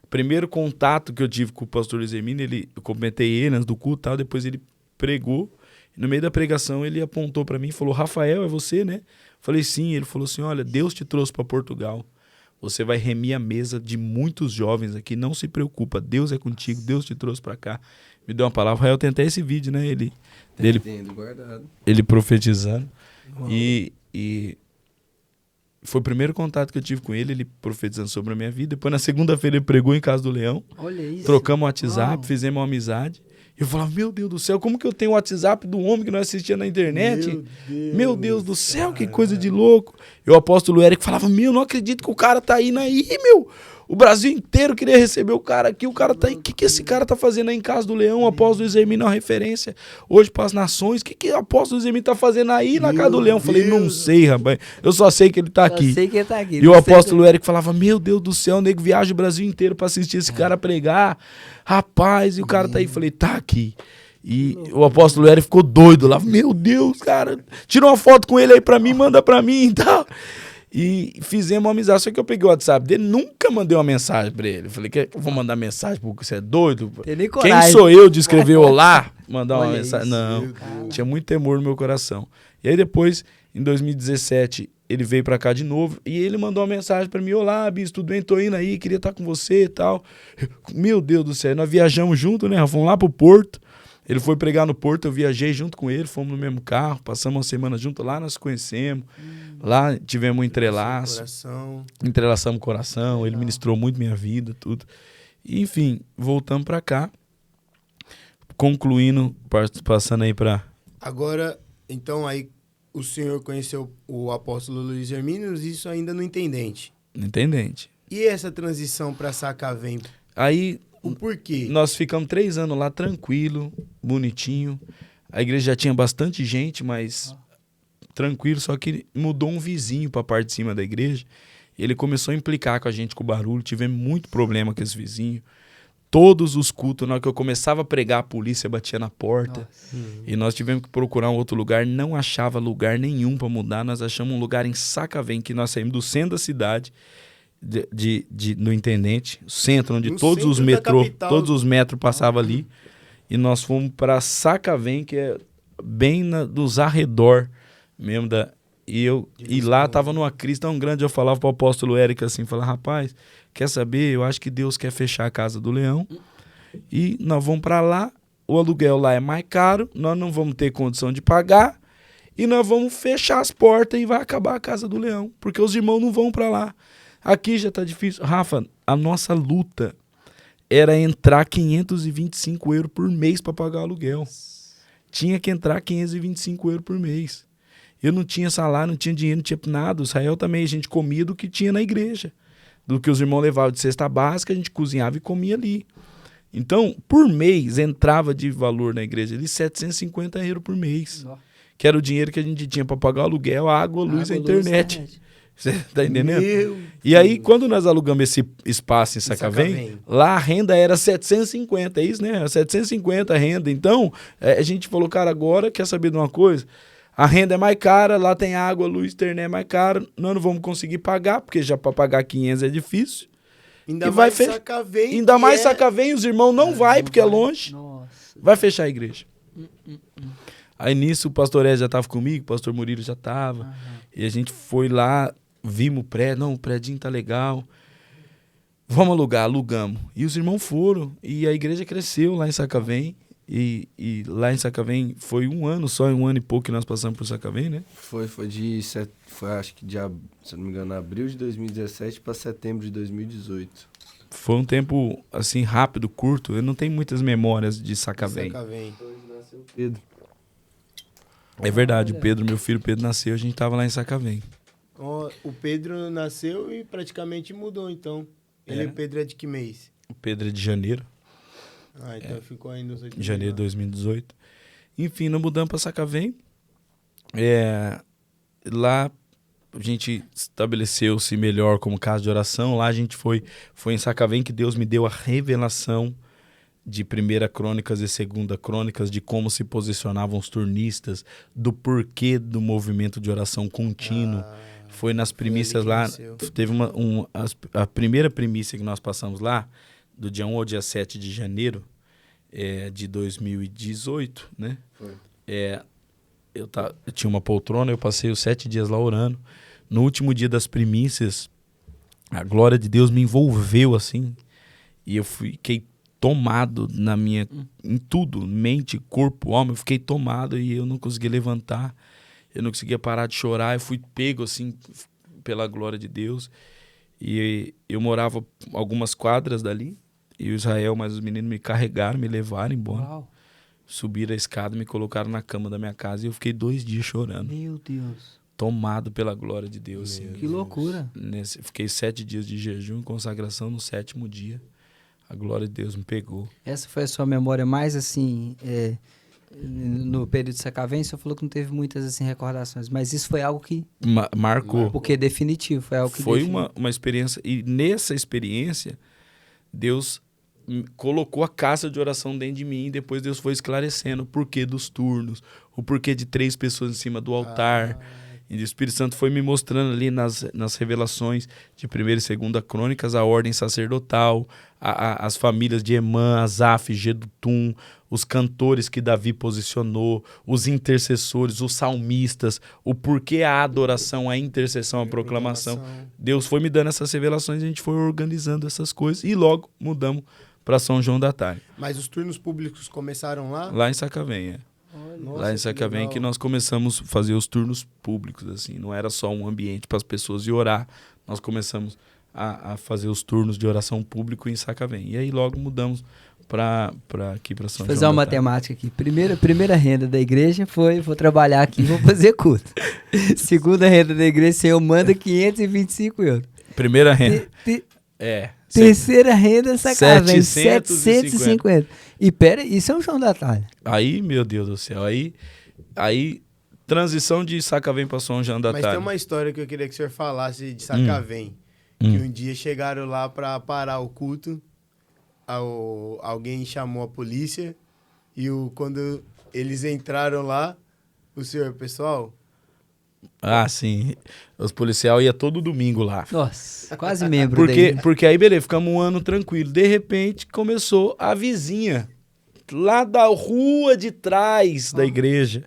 Primeiro contato que eu tive com o pastor Luiz Hermínio, eu comentei ele antes do culto e tal, depois ele pregou. No meio da pregação ele apontou para mim e falou, Rafael, é você, né? Falei, sim. Ele falou assim, olha, Deus te trouxe para Portugal. Você vai remir a mesa de muitos jovens aqui, não se preocupa, Deus é contigo, Deus te trouxe para cá. Me deu uma palavra, Rael, tem até esse vídeo, né? Entendo, guardado. Ele profetizando. E foi o primeiro contato que eu tive com ele profetizando sobre a minha vida. Depois, na segunda-feira, ele pregou em Casa do Leão. Olha isso. Trocamos o WhatsApp, Uau. fizemos uma amizade. E eu falava, meu Deus do céu, como que eu tenho o WhatsApp do homem que nós assistia na internet? Meu Deus do céu, que coisa de louco. E o apóstolo Eric falava, não acredito que o cara tá indo aí, meu. O Brasil inteiro queria receber o cara aqui, o cara tá aí. O que esse cara tá fazendo aí em Casa do Leão? O apóstolo Luiz Hermínio é uma referência hoje para as nações. O que o apóstolo Luiz Hermínio tá fazendo aí na Casa do Leão? Eu falei, não sei, rapaz. Eu só sei que ele tá aqui. Eu sei que ele tá aqui. E o apóstolo Eric falava, meu Deus do céu, o nego viaja o Brasil inteiro para assistir esse cara pregar. Rapaz, e o cara tá aí. Falei, tá aqui. E o apóstolo Eric ficou doido lá. Meu Deus, cara, tira uma foto com ele aí pra mim, manda pra mim e tal. E fizemos uma amizade. Só que eu peguei o WhatsApp dele, nunca mandei uma mensagem pra ele. Eu falei, que eu vou mandar mensagem porque você é doido? Tem nem Quem coragem. sou eu de escrever olá, mandar uma Olha mensagem? isso, Não, Deus. tinha muito temor no meu coração. E aí depois, em 2017, ele veio pra cá de novo e ele mandou uma mensagem pra mim, olá, Bis, tudo bem? Tô indo aí, queria estar com você e tal. Meu Deus do céu, nós viajamos junto, né? Fomos lá pro Porto. Ele foi pregar no Porto, eu viajei junto com ele, fomos no mesmo carro, passamos uma semana junto, lá nós conhecemos, lá tivemos um entrelaço, entrelaçamos o coração, ele ministrou muito minha vida, tudo. E, enfim, voltamos pra cá, concluindo, passando aí pra... Agora, então, aí o senhor conheceu o apóstolo Luiz Hermínio, isso ainda no intendente. Intendente. E essa transição para Sacavém, Aí... o porquê? Nós ficamos 3 anos lá tranquilo, bonitinho. A igreja já tinha bastante gente, mas tranquilo, só que mudou um vizinho para a parte de cima da igreja. Ele começou a implicar com a gente com o barulho, tivemos muito problema com esse vizinho. Todos os cultos, na hora que eu começava a pregar, a polícia batia na porta. E nós tivemos que procurar um outro lugar, não achava lugar nenhum para mudar. Nós achamos um lugar em Sacavém, que nós saímos do centro da cidade, no Intendente, centro, onde No todos os centro da metrô, capital. todos os metros passavam ali. E nós fomos para Sacavém, que é bem dos arredor mesmo da... E lá tava numa crise tão grande, eu falava pro apóstolo Érico assim, falava, rapaz, quer saber? Eu acho que Deus quer fechar a casa do leão e nós vamos para lá, o aluguel lá é mais caro, nós não vamos ter condição de pagar e nós vamos fechar as portas e vai acabar a casa do leão, porque os irmãos não vão para lá. Aqui já tá difícil. Rafa, a nossa luta era entrar 525 euros por mês para pagar o aluguel. Tinha que entrar 525 euros por mês. Eu não tinha salário, não tinha dinheiro, não tinha nada. O Israel também, a gente comia do que tinha na igreja. Do que os irmãos levavam de cesta básica, a gente cozinhava e comia ali. Então, por mês, entrava de valor na igreja ali 750 euros por mês. Nossa. Que era o dinheiro que a gente tinha para pagar o aluguel, a água, a luz, a internet. Você tá entendendo? Meu E aí, quando nós alugamos esse espaço em Sacavém, lá a renda era 750, é isso, né? 750 a renda. Então, a gente falou, cara, agora quer saber de uma coisa? A renda é mais cara, lá tem água, luz, internet é mais cara, nós não vamos conseguir pagar, porque já para pagar 500 é difícil. Ainda E vai mais Sacavém. Ainda mais Sacavém, os irmãos não vai, porque é longe. Nossa. Vai fechar a igreja. Aí nisso o pastor Ed já estava comigo, o pastor Murilo já estava. E a gente foi lá, vimos o prédio, não, o prédio tá legal. Vamos alugar, alugamos. E os irmãos foram, e a igreja cresceu lá em Sacavém. E lá em Sacavém foi um ano só, um ano e pouco que nós passamos por Sacavém, né? Foi acho que se não me engano, abril de 2017 para setembro de 2018. Foi um tempo, assim, rápido, curto. Eu não tenho muitas memórias de Sacavém. Pedro. É verdade, o Pedro, meu filho Pedro nasceu, a gente tava lá em Sacavém. Ó, o Pedro nasceu e praticamente mudou, então. O Pedro é de que mês? O Pedro é de janeiro. Ah, então ficou ainda nos 8 Janeiro de 2018. Enfim, nós mudamos para Sacavém. Lá a gente estabeleceu-se melhor como casa de oração. Lá a gente foi em Sacavém que Deus me deu a revelação de 1 Crônicas e 2 Crônicas, de como se posicionavam os turnistas, do porquê do movimento de oração contínuo. Foi nas primícias lá. Teve a primeira primícia que nós passamos lá, do dia 1 ao dia 7 de janeiro de 2018, né? Foi. Eu tinha uma poltrona, eu passei os 7 dias lá orando. No último dia das primícias, a glória de Deus me envolveu assim, e eu fiquei tomado em tudo, mente, corpo, alma, eu fiquei tomado e eu não conseguia levantar, eu não conseguia parar de chorar, eu fui pego assim pela glória de Deus. E eu morava algumas quadras dali, e o Israel, mas os meninos me carregaram, me levaram embora. Uau. Subiram a escada, me colocaram na cama da minha casa e eu fiquei 2 dias chorando. Meu Deus. Tomado pela glória de Deus. Que loucura. Fiquei 7 dias de jejum e consagração. No 7º dia, a glória de Deus me pegou. Essa foi a sua memória mais, assim, no período de Sacavém? Você falou que não teve muitas, assim, recordações, mas isso foi algo que... Marcou. Porque definitivo, foi algo que Foi definiu. uma experiência, e nessa experiência, Deus colocou a casa de oração dentro de mim, e depois Deus foi esclarecendo o porquê dos turnos, o porquê de 3 pessoas em cima do altar. E o Espírito Santo foi me mostrando ali nas revelações de 1ª e 2ª Crônicas a ordem sacerdotal, as famílias de Emã, Asaf, Gedutum, os cantores que Davi posicionou, os intercessores, os salmistas, o porquê a adoração, a intercessão, a proclamação. Deus foi me dando essas revelações e a gente foi organizando essas coisas e logo mudamos para São João da Tarde. Mas os turnos públicos começaram lá? Lá em Sacavém, Nossa, lá em Sacavém que nós começamos a fazer os turnos públicos, assim, não era só um ambiente para as pessoas ir orar, nós começamos a fazer os turnos de oração público em Sacavém. E aí logo mudamos para aqui para São João. Vou fazer uma matemática aqui. Primeira renda da igreja foi, vou trabalhar aqui e vou fazer culto. Segunda renda da igreja, o Senhor manda 525 euros. Primeira renda. Terceira renda, Sacavém, 750. 750. E pera, e São João da Tarde? Aí, meu Deus do céu, aí transição de Sacavém para São João da Tarde. Mas tem uma história que eu queria que o senhor falasse de Sacavém. Que um dia chegaram lá para parar o culto, alguém chamou a polícia e quando eles entraram lá, o senhor, pessoal... Ah, sim. Os policiais iam todo domingo lá. Nossa, quase membro daí. Porque aí, beleza, ficamos um ano tranquilo. De repente, começou a vizinha, lá da rua de trás da igreja,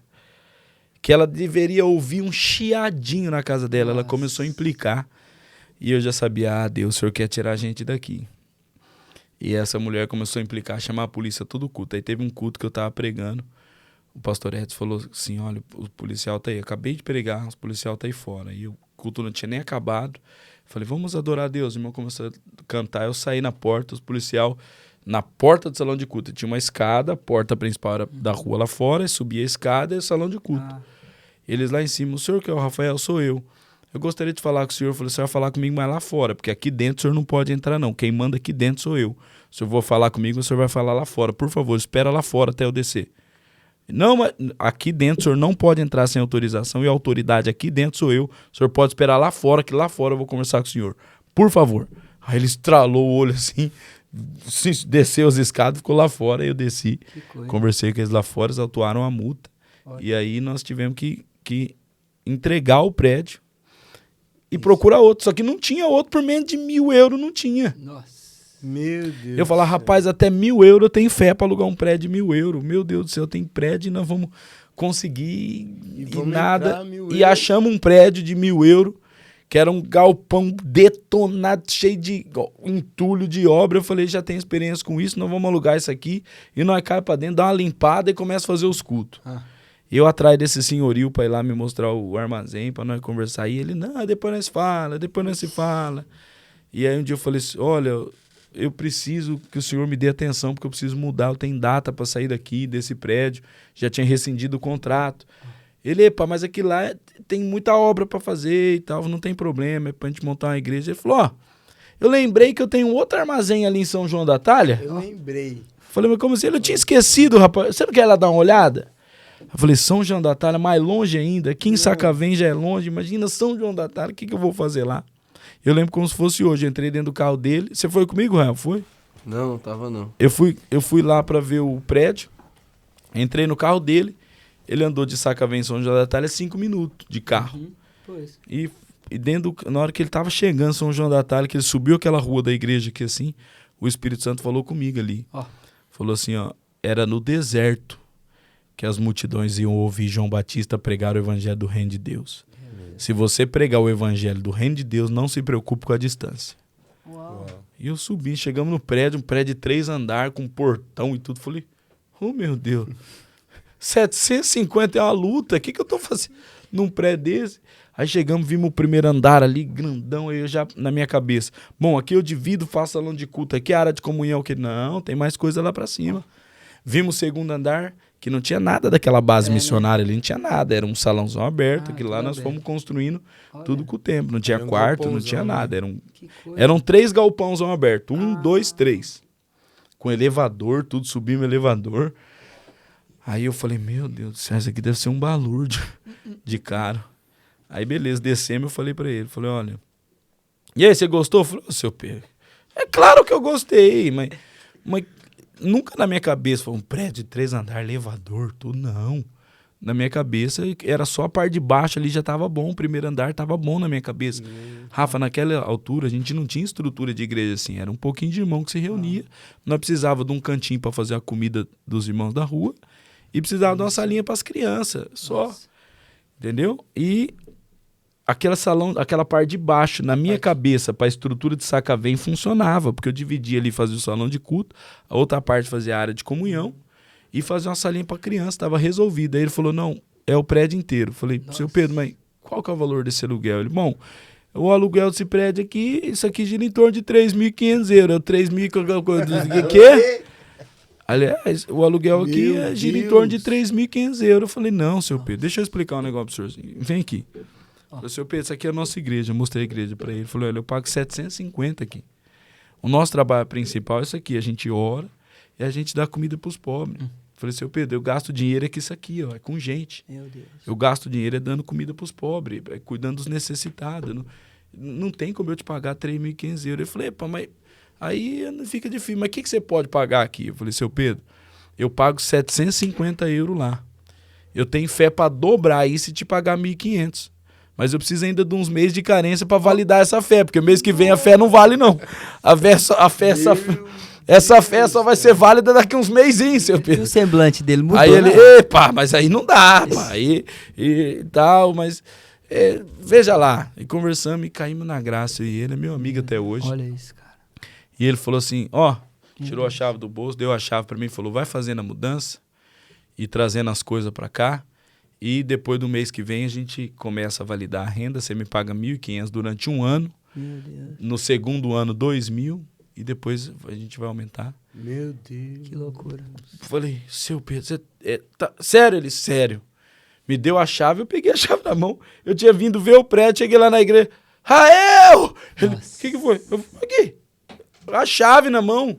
que ela deveria ouvir um chiadinho na casa dela. Ela começou a implicar. E eu já sabia, Deus, o senhor quer tirar a gente daqui. E essa mulher começou a implicar, chamar a polícia todo culto. Aí teve um culto que eu tava pregando. O pastor Edson falou assim, olha, o policial tá aí. Acabei de pregar, o policial tá aí fora. E o culto não tinha nem acabado. Falei, vamos adorar a Deus. O irmão começou a cantar, eu saí na porta, os policial na porta do salão de culto. Tinha uma escada, a porta principal era da rua lá fora, eu subia a escada e o salão de culto. Eles lá em cima, o senhor que é o Rafael, sou eu. Eu gostaria de falar com o senhor. Eu falei, o senhor vai falar comigo mais lá fora, porque aqui dentro o senhor não pode entrar não. Quem manda aqui dentro sou eu. Se o senhor for falar comigo, o senhor vai falar lá fora. Por favor, espera lá fora até eu descer. Não, mas aqui dentro o senhor não pode entrar sem autorização e a autoridade aqui dentro sou eu. O senhor pode esperar lá fora, que lá fora eu vou conversar com o senhor. Por favor. Aí ele estralou o olho assim, desceu as escadas, ficou lá fora, aí eu desci. Conversei com eles lá fora, eles autuaram a multa. E aí nós tivemos que entregar o prédio e procurar outro. Só que não tinha outro por menos de 1.000 euros, não tinha. Nossa. Meu Deus. Eu falava, rapaz, até 1.000 euros eu tenho fé para alugar um prédio de 1.000 euros. Meu Deus do céu, tem prédio e nós vamos conseguir e nada. E achamos um prédio de 1.000 euros, que era um galpão detonado, cheio de entulho de obra. Eu falei, já tenho experiência com isso, nós vamos alugar isso aqui. E nós caímos para dentro, dá uma limpada e começa a fazer os cultos. Eu atrás desse senhorio para ir lá me mostrar o armazém, para nós conversar. E ele, não, depois nós se fala. E aí um dia eu falei assim, olha, eu preciso que o senhor me dê atenção, porque eu preciso mudar, eu tenho data para sair daqui, desse prédio, já tinha rescindido o contrato. Ele, epa, mas aqui lá tem muita obra para fazer e tal, não tem problema, é pra gente montar uma igreja. Ele falou, eu lembrei que eu tenho outro armazém ali em São João da Talha. Eu lembrei. Falei, mas como assim? Eu tinha esquecido, rapaz, você não quer ir lá dar uma olhada? Eu falei, São João da Talha, mais longe ainda, aqui em Sacavém já é longe, imagina São João da Talha, o que eu vou fazer lá? Eu lembro como se fosse hoje, eu entrei dentro do carro dele. Você foi comigo, Rael? Foi? Não tava não. Eu fui lá pra ver o prédio, entrei no carro dele, ele andou de Sacavém em São João da Talha 5 minutos de carro. Pois. E na hora que ele tava chegando em São João da Talha, que ele subiu aquela rua da igreja aqui assim, o Espírito Santo falou comigo ali. Falou assim, era no deserto que as multidões iam ouvir João Batista pregar o evangelho do reino de Deus. Se você pregar o evangelho do reino de Deus, não se preocupe com a distância. E eu subi, chegamos no prédio, um prédio de 3 andares, com portão e tudo. Falei, oh meu Deus, 750 é uma luta, o que eu tô fazendo num prédio desse? Aí chegamos, vimos o primeiro andar ali, grandão, aí eu já na minha cabeça. Bom, aqui eu divido, faço salão de culto, aqui a área de comunhão, que não, tem mais coisa lá pra cima. Vimos o segundo andar, que não tinha nada daquela base missionária ali, não tinha nada, era um salãozão aberto, que lá nós fomos construindo tudo com o tempo, não tinha quarto, não tinha nada, eram 3 galpãozão abertos, 1, 2, 3, com elevador, tudo, subimos elevador. Aí eu falei, meu Deus do céu, isso aqui deve ser um balúrdio de caro. Aí beleza, descemos, eu falei pra ele, falei, olha, e aí, você gostou? Eu falei, seu Pedro, é claro que eu gostei, mas nunca na minha cabeça foi um prédio de 3 andares, elevador, tudo, não. na minha cabeça, era só a parte de baixo ali já tava bom, o primeiro andar tava bom na minha cabeça. Rafa, naquela altura a gente não tinha estrutura de igreja assim, era um pouquinho de irmão que se reunia, nós precisava de um cantinho para fazer a comida dos irmãos da rua e precisava de uma salinha para as crianças, só. Entendeu? E aquela parte de baixo, na minha cabeça, para a estrutura de Sacavém funcionava, porque eu dividia ali, fazia o salão de culto, a outra parte fazia a área de comunhão e fazia uma salinha para criança, estava resolvido. Aí ele falou, não, é o prédio inteiro. Falei, seu Pedro, mas qual que é o valor desse aluguel? Ele, bom, o aluguel desse prédio aqui, isso aqui gira em torno de 3.500 euros. 3.000, o quê? Aliás, o aluguel aqui gira em torno de 3.500 euros. Eu falei, não, seu Pedro, deixa eu explicar um negócio pro senhor. Vem aqui. Falei, seu Pedro, isso aqui é a nossa igreja. Eu mostrei a igreja para ele. Ele falou, olha, eu pago 750 aqui. O nosso trabalho principal é isso aqui. A gente ora e a gente dá comida para os pobres. Falei, seu Pedro, eu gasto dinheiro é com isso aqui, ó, é com gente. Meu Deus. Eu gasto dinheiro é dando comida para os pobres, é cuidando dos necessitados. Não tem como eu te pagar 3.500 euros. Eu falei, pá, mas aí não fica difícil. Mas o que você pode pagar aqui? Eu falei, seu Pedro, eu pago 750 euros lá. Eu tenho fé para dobrar isso e te pagar 1.500. Mas eu preciso ainda de uns meses de carência para validar essa fé, porque mês que vem a fé não vale, não. Essa fé só vai ser válida daqui uns meizinhos, seu Pedro. E o semblante dele mudou. Aí ele, epa, mas aí não dá, pá, e tal, mas veja lá. E conversamos e caímos na graça. E ele é meu amigo até hoje. Olha isso, cara. E ele falou assim, tirou a chave do bolso, deu a chave para mim e falou, vai fazendo a mudança e trazendo as coisas para cá. E depois do mês que vem a gente começa a validar a renda. Você me paga 1.500 durante um ano. Meu Deus. No segundo ano, 2.000. E depois a gente vai aumentar. Meu Deus. Que loucura. Falei, seu Pedro, você tá sério? Ele, sério. Me deu a chave, eu peguei a chave na mão. Eu tinha vindo ver o prédio, cheguei lá na igreja. Rael! Ele, o que foi? Eu falei, aqui. A chave na mão.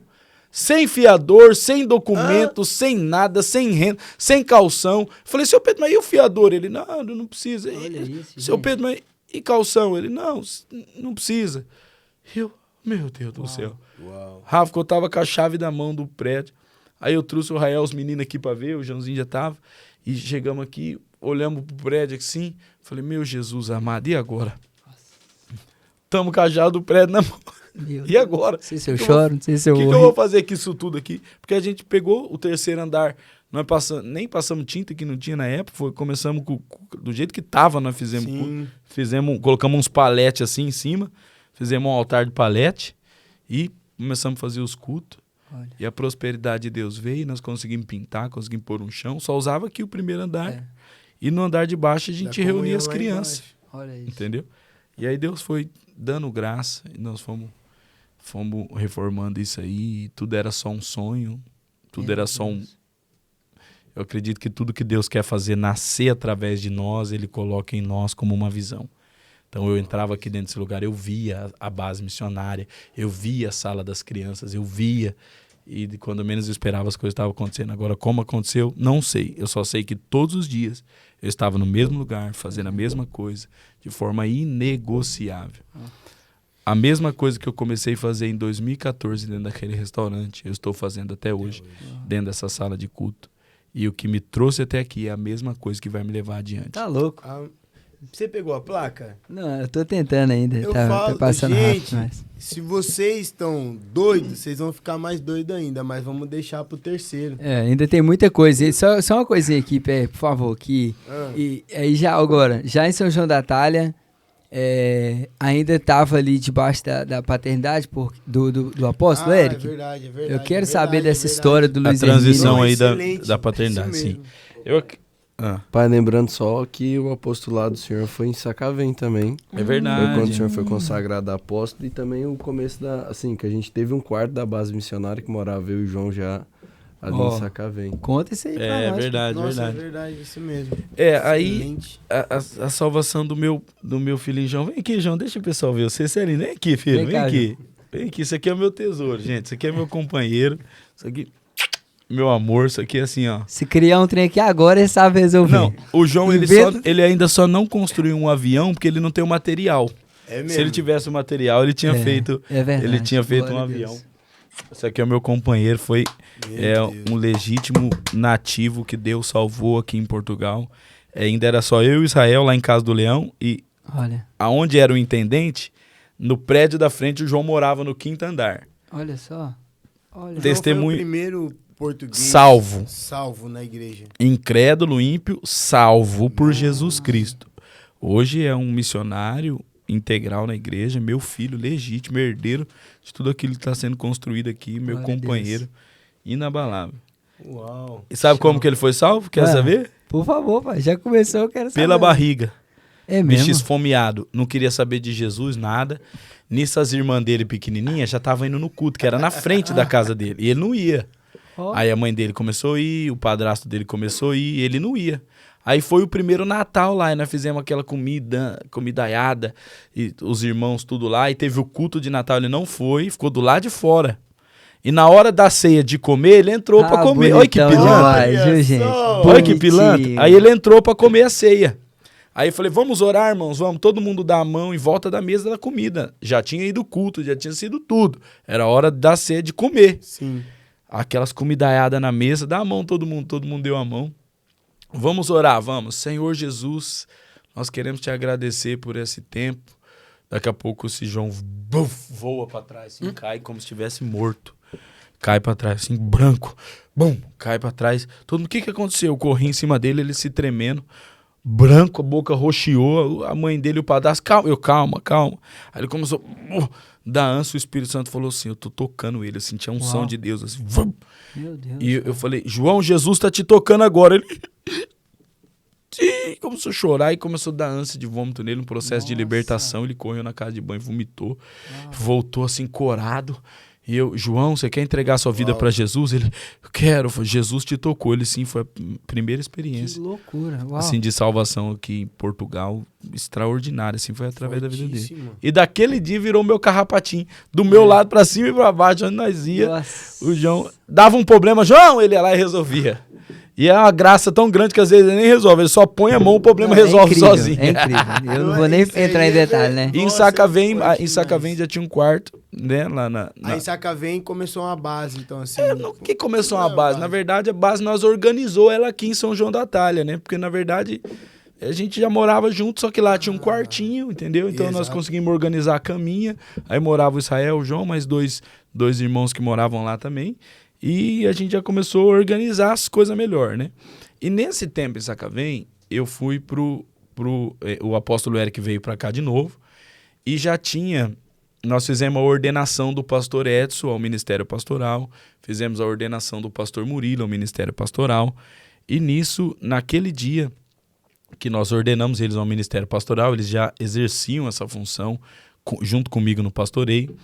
Sem fiador, sem documento, sem nada, sem renda, sem calção. Falei, seu Pedro, mas e o fiador? Ele, não precisa. Olha isso, seu gente. Pedro, mas e calção? Ele, não precisa. Eu, meu Deus do céu. Uau. Rafa, eu tava com a chave na mão do prédio. Aí eu trouxe o Rael, os meninos aqui pra ver, o Joãozinho já tava. E chegamos aqui, olhamos pro prédio assim. Falei, meu Jesus amado, e agora? Tamo com a chave do prédio na mão. E agora? Não sei se eu choro, não sei se eu O que eu vou fazer com isso tudo aqui? Porque a gente pegou o terceiro andar, nós nem passamos tinta que não tinha na época, começamos do jeito que tava, nós colocamos uns paletes assim em cima, fizemos um altar de palete e começamos a fazer os cultos. Olha. E a prosperidade de Deus veio, nós conseguimos pintar, conseguimos pôr um chão, só usava aqui o primeiro andar. E no andar de baixo a gente reunia as crianças. Olha isso. Entendeu? E aí Deus foi dando graça e nós fomos reformando isso aí, tudo era só um sonho, tudo era só um... Eu acredito que tudo que Deus quer fazer nascer através de nós, Ele coloca em nós como uma visão. Então eu entrava aqui dentro desse lugar, eu via a base missionária, eu via a sala das crianças, eu via, e quando menos eu esperava as coisas estavam acontecendo. Agora, como aconteceu, não sei. Eu só sei que todos os dias eu estava no mesmo lugar, fazendo a mesma coisa, de forma inegociável. A mesma coisa que eu comecei a fazer em 2014 dentro daquele restaurante, eu estou fazendo até hoje, dentro dessa sala de culto. E o que me trouxe até aqui é a mesma coisa que vai me levar adiante. Tá louco. Você pegou a placa? Não, eu tô tentando ainda. Eu tá falo, passando gente, rápido, mas... se vocês estão doidos, vocês vão ficar mais doidos ainda, mas vamos deixar pro terceiro. ainda tem muita coisa. E só uma coisinha aqui, Pé, por favor, que... E aí já agora, já em São João da Talha, ainda estava ali debaixo da paternidade do apóstolo Eric. É verdade. Eu quero saber dessa história do Luiz A transição Hermínio. aí da paternidade, sim. Pai, lembrando só que o apostolado do senhor foi em Sacavém também. É verdade. Foi quando o senhor foi consagrado apóstolo e também o começo que a gente teve um quarto da base missionária que morava eu e o João já ali em Sacavém. Conta isso aí pra nós. Verdade, Nossa, verdade. é verdade, isso mesmo. Aí a salvação do meu filhinho João. Vem aqui, João, deixa o pessoal ver você. Sério, vem aqui, filho, vem aqui. Vem aqui, isso aqui é o meu tesouro, gente. Isso aqui é meu companheiro. Isso aqui, meu amor, isso aqui é assim, ó. Se criar um trem aqui agora, ele sabe resolver. Não, o João, ele ainda só não construiu um avião porque ele não tem o material. É mesmo. Se ele tivesse o material, ele tinha feito, é verdade. ele tinha feito Glória um a Deus. avião. Esse aqui é o meu companheiro, foi Meu Deus. um legítimo nativo que Deus salvou aqui em Portugal. Ainda era só eu e Israel lá em Casa do Leão. E Olha, aonde era o intendente, no prédio da frente o João morava no 5º andar. olha só. Olha. Testemunho- João foi o primeiro português Salvo. na igreja. Incrédulo, ímpio, salvo por Jesus Cristo. Hoje é um missionário integral na igreja, meu filho legítimo, herdeiro de tudo aquilo que está sendo construído aqui, meu Glória a companheiro inabalável. Uau. E sabe como que ele foi salvo? Quer saber? Por favor, pai. Já começou, eu quero saber. Pela barriga. É Bicho mesmo? esfomeado, não queria saber de Jesus, nada. Nisso as irmãs dele pequenininhas já estavam indo no culto, que era na frente da casa dele, e ele não ia. Ó. Aí a mãe dele começou a ir, o padrasto dele começou a ir, e ele não ia. Aí foi o primeiro Natal lá, e nós fizemos aquela comidaiada, e os irmãos tudo lá, e teve o culto de Natal, ele não foi, ficou do lado de fora. E na hora da ceia de comer, ele entrou pra comer. Olha que bonitão pilantra. demais, viu, gente? Olha que Bonitinho. pilantra. Aí ele entrou pra comer a ceia. Aí eu falei, vamos orar, irmãos, vamos. Todo mundo dá a mão em volta da mesa da comida. Já tinha ido o culto, já tinha sido tudo. Era hora da ceia de comer. Sim. Aquelas comidaiadas na mesa, dá a mão todo mundo deu a mão. Vamos orar, vamos. Senhor Jesus, nós queremos te agradecer por esse tempo. Daqui a pouco esse João voa pra trás, assim, cai como se estivesse morto. Cai pra trás, assim, branco. Bum, cai pra trás. Todo mundo, o que aconteceu? Eu corri em cima dele, ele se tremendo. Branco, a boca roxeou. A mãe dele, o padrasto, calma. Aí ele começou dar ânsia. O Espírito Santo falou assim, eu tô tocando ele. Eu senti a unção de Deus, assim. Vum. Meu Deus. E eu falei, João, Jesus tá te tocando agora. Ele começou a chorar e começou a dar ânsia de vômito nele, um processo de libertação. Ele correu na casa de banho, vomitou, voltou assim, corado. E eu, João, você quer entregar sua vida para Jesus? Ele, eu quero. Eu falei, Jesus te tocou. Ele sim, foi a primeira Que experiência loucura. Uau. assim, de salvação aqui em Portugal, extraordinária, assim, foi através da vida dele. Fortíssimo. E daquele dia virou meu carrapatinho, do meu lado pra cima e pra baixo, onde nós ia. Nossa. O João dava um problema, João, ele ia lá e resolvia. E é uma graça tão grande que às vezes ele nem resolve, ele só põe a mão, o problema Não, resolve incrível, sozinho. É incrível. Eu não vou nem Isso aí entrar em detalhe, né? E em Nossa, Sacavém, forte em Sacavém demais. já tinha um quarto, né, lá na... Aí em Sacavém começou uma base, então assim. Que começou uma base? Na verdade, a base nós organizou ela aqui em São João da Talha, né? Porque, na verdade, a gente já morava junto, só que lá tinha um quartinho, entendeu? Então nós Exato. conseguimos organizar a caminha. Aí morava o Israel, o João, mais dois irmãos que moravam lá também. E a gente já começou a organizar as coisas melhor, né? E nesse tempo em Sacavém, eu fui o apóstolo Eric veio para cá de novo. E já tinha... Nós fizemos a ordenação do pastor Edson ao ministério pastoral, fizemos a ordenação do pastor Murilo ao ministério pastoral, e nisso, naquele dia que nós ordenamos eles ao ministério pastoral, eles já exerciam essa função junto comigo no pastoreio.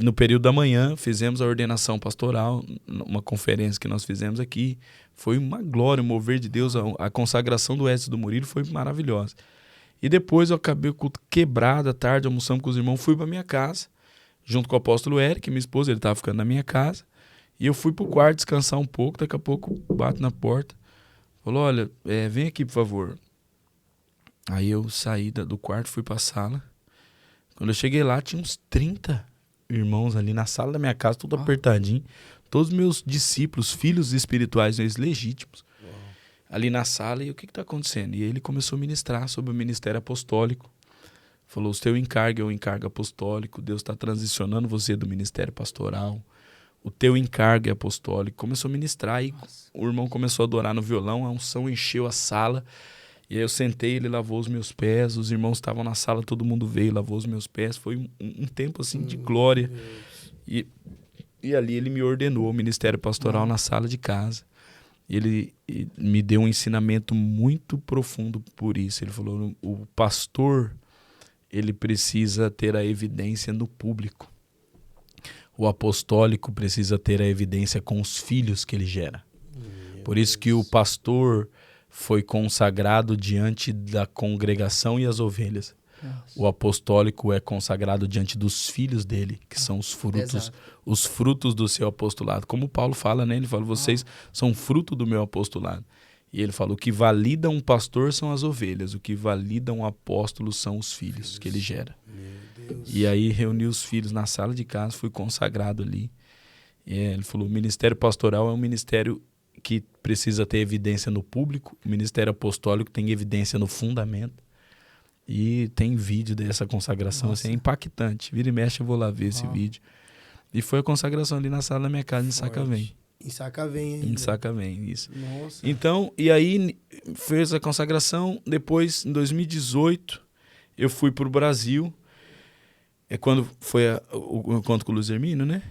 No período da manhã, fizemos a ordenação pastoral, uma conferência que nós fizemos aqui. Foi uma glória, um mover de Deus, a consagração do Edson do Murilo foi maravilhosa. E depois eu acabei o culto quebrado à tarde, almoçamos com os irmãos, fui para minha casa, junto com o apóstolo Eric, minha esposa, ele estava ficando na minha casa, e eu fui pro quarto descansar um pouco, daqui a pouco bato na porta, falou, olha, vem aqui, por favor. Aí eu saí do quarto, fui para a sala, quando eu cheguei lá, tinha uns 30 irmãos ali na sala da minha casa, tudo apertadinho, todos meus discípulos, filhos espirituais, eles legítimos, ali na sala, e o que está acontecendo? E ele começou a ministrar sobre o ministério apostólico. Falou, o seu encargo é um encargo apostólico, Deus está transicionando você do ministério pastoral, o teu encargo é apostólico. Começou a ministrar, e o irmão começou a adorar no violão, a unção encheu a sala, e aí eu sentei, ele lavou os meus pés, os irmãos estavam na sala, todo mundo veio, lavou os meus pés, foi um tempo assim de glória. E ali ele me ordenou ao ministério pastoral na sala de casa. Ele me deu um ensinamento muito profundo por isso. Ele falou, o pastor, ele precisa ter a evidência no público. O apostólico precisa ter a evidência com os filhos que ele gera. Por isso que o pastor foi consagrado diante da congregação e as ovelhas. O apostólico é consagrado diante dos filhos dele, que são os frutos do seu apostolado. Como Paulo fala, né? Ele fala, vocês são fruto do meu apostolado. E ele fala, o que valida um pastor são as ovelhas, o que valida um apóstolo são os filhos que ele gera. E aí reuni os filhos na sala de casa, fui consagrado ali. Ele falou, o ministério pastoral é um ministério que precisa ter evidência no público, o ministério apostólico tem evidência no fundamento. E tem vídeo dessa consagração, assim, é impactante. Vira e mexe, eu vou lá ver esse vídeo. E foi a consagração ali na sala da minha casa, em Sacavém. Em Sacavém ainda. Em Sacavém, isso. Nossa. Então, e aí fez a consagração. Depois, em 2018, eu fui pro Brasil. É quando foi o encontro com o Luiz Hermínio, né?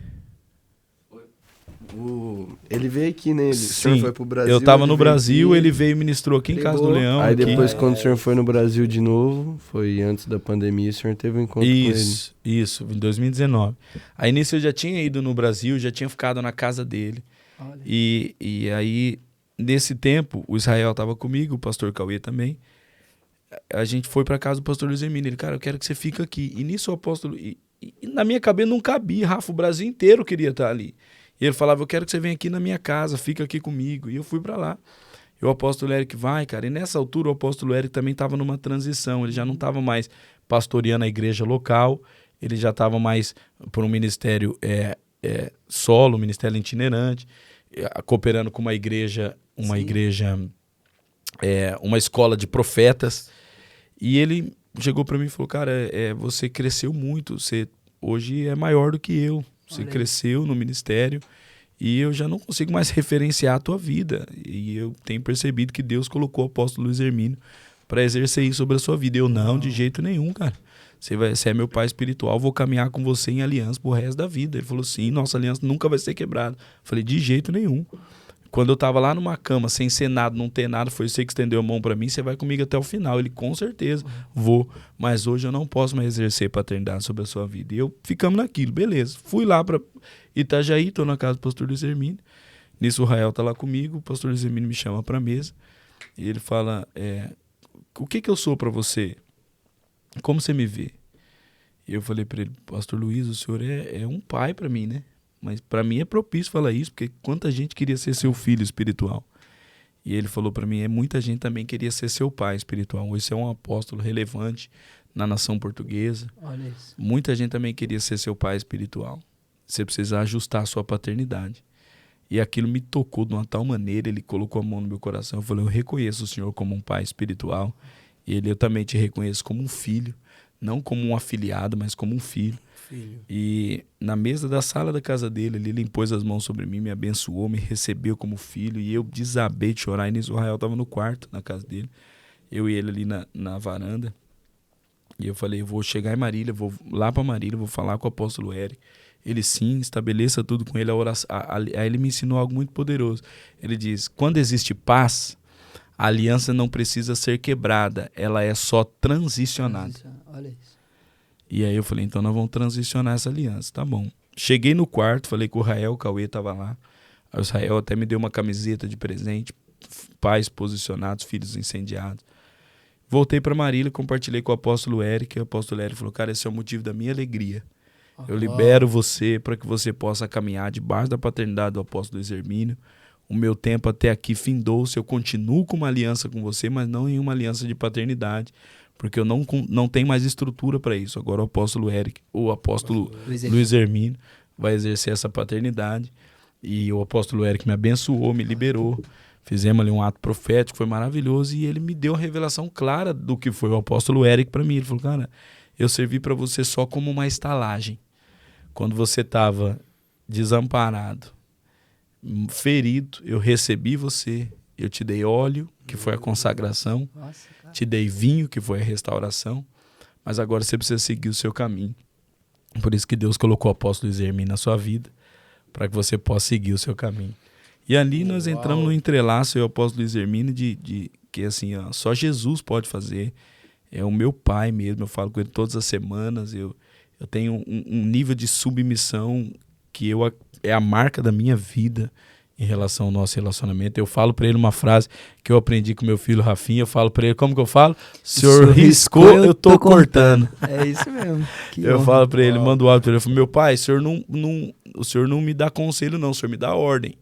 Ele veio aqui, né? O Sim, senhor foi pro Brasil. eu tava no veio Brasil, aqui, ele veio e ministrou aqui em Casa do pregou. Leão. Aí aqui. depois, quando o senhor foi no Brasil de novo, foi antes da pandemia, o senhor teve um encontro Isso, em 2019. Aí nisso eu já tinha ido no Brasil, já tinha ficado na casa dele. Olha. E aí, nesse tempo, o Israel estava comigo, o pastor Cauê também. A gente foi para casa do pastor Luiz Hermínio. Ele, cara, eu quero que você fique aqui. E nisso o apóstolo... E na minha cabeça não cabia, Rafa, o Brasil inteiro queria estar ali. E ele falava, eu quero que você venha aqui na minha casa, fica aqui comigo. E eu fui para lá. E o apóstolo Eric vai, cara. E nessa altura o apóstolo Eric também estava numa transição. Ele já não estava mais pastoreando a igreja local. Ele já estava mais por um ministério solo, ministério itinerante, cooperando com uma igreja, uma escola de profetas. E ele chegou para mim e falou, cara, você cresceu muito, você hoje é maior do que eu. Você cresceu no ministério e eu já não consigo mais referenciar a tua vida. E eu tenho percebido que Deus colocou o apóstolo Luiz Hermínio para exercer isso sobre a sua vida. Eu não, de jeito nenhum, cara. Você é meu pai espiritual, vou caminhar com você em aliança pro resto da vida. Ele falou, sim, nossa aliança nunca vai ser quebrada. Eu falei, de jeito nenhum. Quando eu tava lá numa cama, sem ser nada, não ter nada, foi você que estendeu a mão para mim, você vai comigo até o final. Ele, com certeza, vou. Mas hoje eu não posso mais exercer paternidade sobre a sua vida. E eu ficamos naquilo, beleza. Fui lá para Itajaí, tô na casa do pastor Luiz Hermínio. Nisso o Rael tá lá comigo, o pastor Luiz Hermínio me chama pra mesa. E ele fala, o que eu sou para você? Como você me vê? E eu falei para ele, pastor Luiz, o senhor é um pai para mim, né? Mas para mim é propício falar isso, porque quanta gente queria ser seu filho espiritual. E ele falou para mim, muita gente também queria ser seu pai espiritual. Esse é um apóstolo relevante na nação portuguesa. Olha isso. Muita gente também queria ser seu pai espiritual. Você precisa ajustar a sua paternidade. E aquilo me tocou de uma tal maneira, ele colocou a mão no meu coração. Eu falei, eu reconheço o senhor como um pai espiritual. E eu também te reconheço como um filho. Não como um afiliado, mas como um filho. E na mesa da sala da casa dele, ele impôs as mãos sobre mim, me abençoou, me recebeu como filho. E eu desabei de chorar. E nisso o Rael estava no quarto, na casa dele. Eu e ele ali na varanda. E eu falei, eu vou chegar em Marília, vou lá para Marília, vou falar com o apóstolo Eric. Ele, sim, estabeleça tudo com ele. Aí ele me ensinou algo muito poderoso. Ele diz, quando existe paz, a aliança não precisa ser quebrada, ela é só transicionada. Olha isso. E aí eu falei, então nós vamos transicionar essa aliança, tá bom. Cheguei no quarto, falei com o Rael, o Cauê estava lá. Aí o Israel até me deu uma camiseta de presente, pais posicionados, filhos incendiados. Voltei para Marília, compartilhei com o apóstolo Eric, e o apóstolo Eric falou, cara, esse é o motivo da minha alegria. Eu libero você para que você possa caminhar debaixo da paternidade do apóstolo Luiz Hermínio. O meu tempo até aqui findou-se, eu continuo com uma aliança com você, mas não em uma aliança de paternidade, porque eu não tenho mais estrutura para isso. Agora o apóstolo Eric, o apóstolo Luiz Hermínio vai exercer essa paternidade. E o apóstolo Eric me abençoou, me liberou. Fizemos ali um ato profético, foi maravilhoso. E ele me deu a revelação clara do que foi o apóstolo Eric para mim. Ele falou, cara, eu servi para você só como uma estalagem. Quando você estava desamparado, ferido, eu recebi você. Eu te dei óleo, que foi a consagração. Nossa, cara. Te dei vinho, que foi a restauração. Mas agora você precisa seguir o seu caminho. Por isso que Deus colocou o apóstolo Luiz Hermínio na sua vida, para que você possa seguir o seu caminho. E ali nós entramos no entrelaço, eu e o apóstolo Luiz Hermínio, de que assim, ó, só Jesus pode fazer. É o meu pai mesmo, eu falo com ele todas as semanas. Eu tenho um nível de submissão que é a marca da minha vida em relação ao nosso relacionamento. Eu falo para ele uma frase que eu aprendi com meu filho Rafinha. Eu falo para ele, como que eu falo? Senhor riscou, eu tô cortando. É isso mesmo. Eu falo para ele, mando o áudio para ele. Eu falo, meu pai, o senhor não me dá conselho não, o senhor me dá ordem.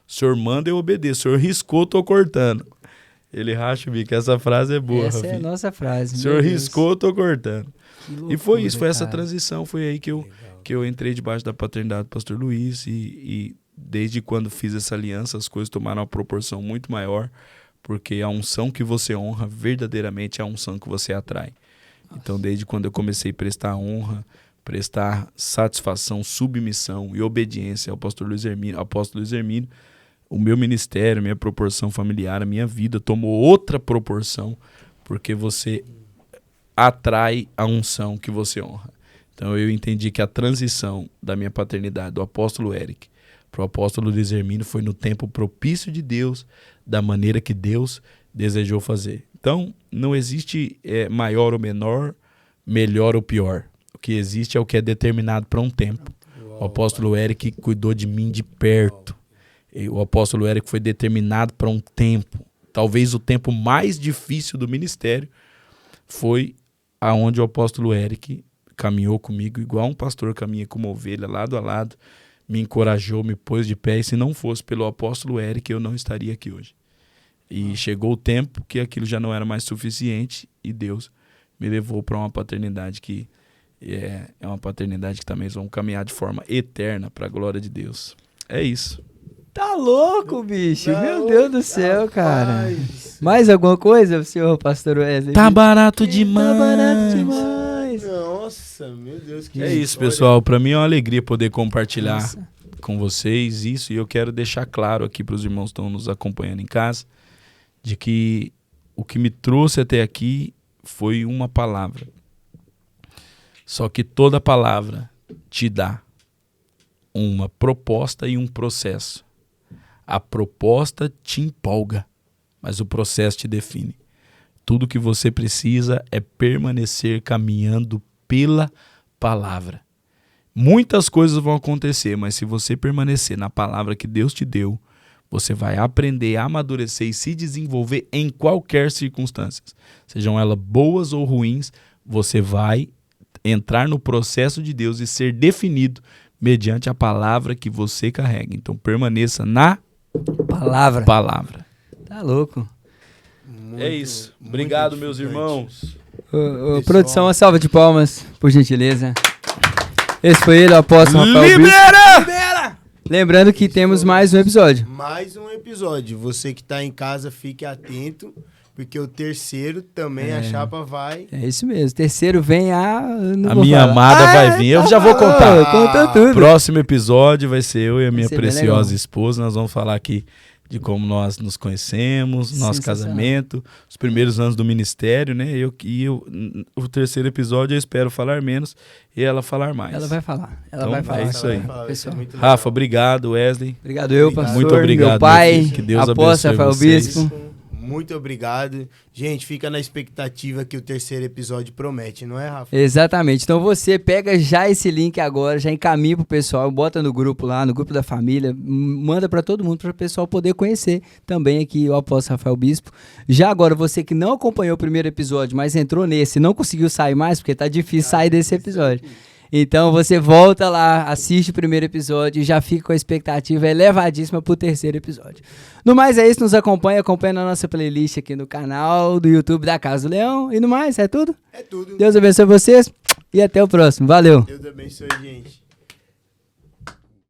O senhor manda, eu obedeço. O senhor riscou, tô cortando. Ele racha o bico, essa frase é boa, essa Rafinha. é a nossa frase. O senhor riscou, tô cortando. Loucura, e foi isso, foi essa cara. transição, foi aí que eu que eu entrei debaixo da paternidade do pastor Luiz e desde quando fiz essa aliança, as coisas tomaram uma proporção muito maior, porque a unção que você honra verdadeiramente é a unção que você atrai. Então, desde quando eu comecei a prestar honra, prestar satisfação, submissão e obediência ao apóstolo Luiz Hermínio, o meu ministério, minha proporção familiar, a minha vida tomou outra proporção, porque você atrai a unção que você honra. Então eu entendi que a transição da minha paternidade, do apóstolo Eric para o apóstolo Luiz Hermínio, foi no tempo propício de Deus, da maneira que Deus desejou fazer. Então não existe maior ou menor, melhor ou pior. O que existe é o que é determinado para um tempo. O apóstolo Eric cuidou de mim de perto. O apóstolo Eric foi determinado para um tempo. Talvez o tempo mais difícil do ministério foi aonde o apóstolo Eric caminhou comigo, igual um pastor caminha com uma ovelha, lado a lado, me encorajou, me pôs de pé, e se não fosse pelo apóstolo Eric, eu não estaria aqui hoje. E chegou o tempo que aquilo já não era mais suficiente, e Deus me levou para uma paternidade que é uma paternidade que também vamos caminhar de forma eterna para a glória de Deus. É isso. Tá louco, bicho. Não, Meu Deus do céu, cara. rapaz. Mais alguma coisa, senhor pastor Wesley? Tá barato demais. Tá barato demais. Nossa, meu Deus, que É isso, história. pessoal. Para mim é uma alegria poder compartilhar Nossa. com vocês isso, e eu quero deixar claro aqui para os irmãos que estão nos acompanhando em casa, de que o que me trouxe até aqui foi uma palavra. Só que toda palavra te dá uma proposta e um processo. A proposta te empolga, mas o processo te define. Tudo que você precisa é permanecer caminhando pela palavra. Muitas coisas vão acontecer, mas se você permanecer na palavra que Deus te deu, você vai aprender a amadurecer e se desenvolver em qualquer circunstância. Sejam elas boas ou ruins, você vai entrar no processo de Deus e ser definido mediante a palavra que você carrega. Então permaneça na Palavra. palavra. Tá louco. Muito, É isso. muito Obrigado, meus edificante. irmãos. Ô, produção, uma salva de palmas, por gentileza. Esse foi ele, o apóstolo Rafael Bispo. Libera! Lembrando que temos mais um episódio. Mais um episódio. Você que tá em casa, fique atento, porque o terceiro também a chapa vai... É isso mesmo. Terceiro vem não A vou minha falar. amada vai vir. Eu já vou contar. Conta tudo. Próximo episódio vai ser eu e a minha ser bem preciosa legal. esposa. Nós vamos falar aqui de como nós nos conhecemos, nosso Sensacional. casamento, os primeiros anos do ministério, né? O terceiro episódio eu espero falar menos e ela falar mais. Ela vai falar. Ela Então, vai falar. é isso aí. Pessoal. Rafa, obrigado. Wesley. Obrigado eu, Obrigado. pastor. Muito obrigado, Meu pai, meu filho. Que Deus apóstolo abençoe Rafael vocês. Bispo. Muito obrigado. Gente, fica na expectativa que o terceiro episódio promete, não é, Rafa? Exatamente. Então você pega já esse link agora, já encaminha pro pessoal, bota no grupo lá, no grupo da família, manda para todo mundo para o pessoal poder conhecer também aqui o apóstolo Rafael Bispo. Já agora, você que não acompanhou o primeiro episódio, mas entrou nesse e não conseguiu sair mais, porque tá difícil sair desse episódio. Então você volta lá, assiste o primeiro episódio e já fica com a expectativa elevadíssima pro terceiro episódio. No mais é isso, nos acompanha na nossa playlist aqui no canal do YouTube da Casa do Leão. E no mais, é tudo? É tudo. Deus abençoe vocês e até o próximo. Valeu! Deus abençoe, gente.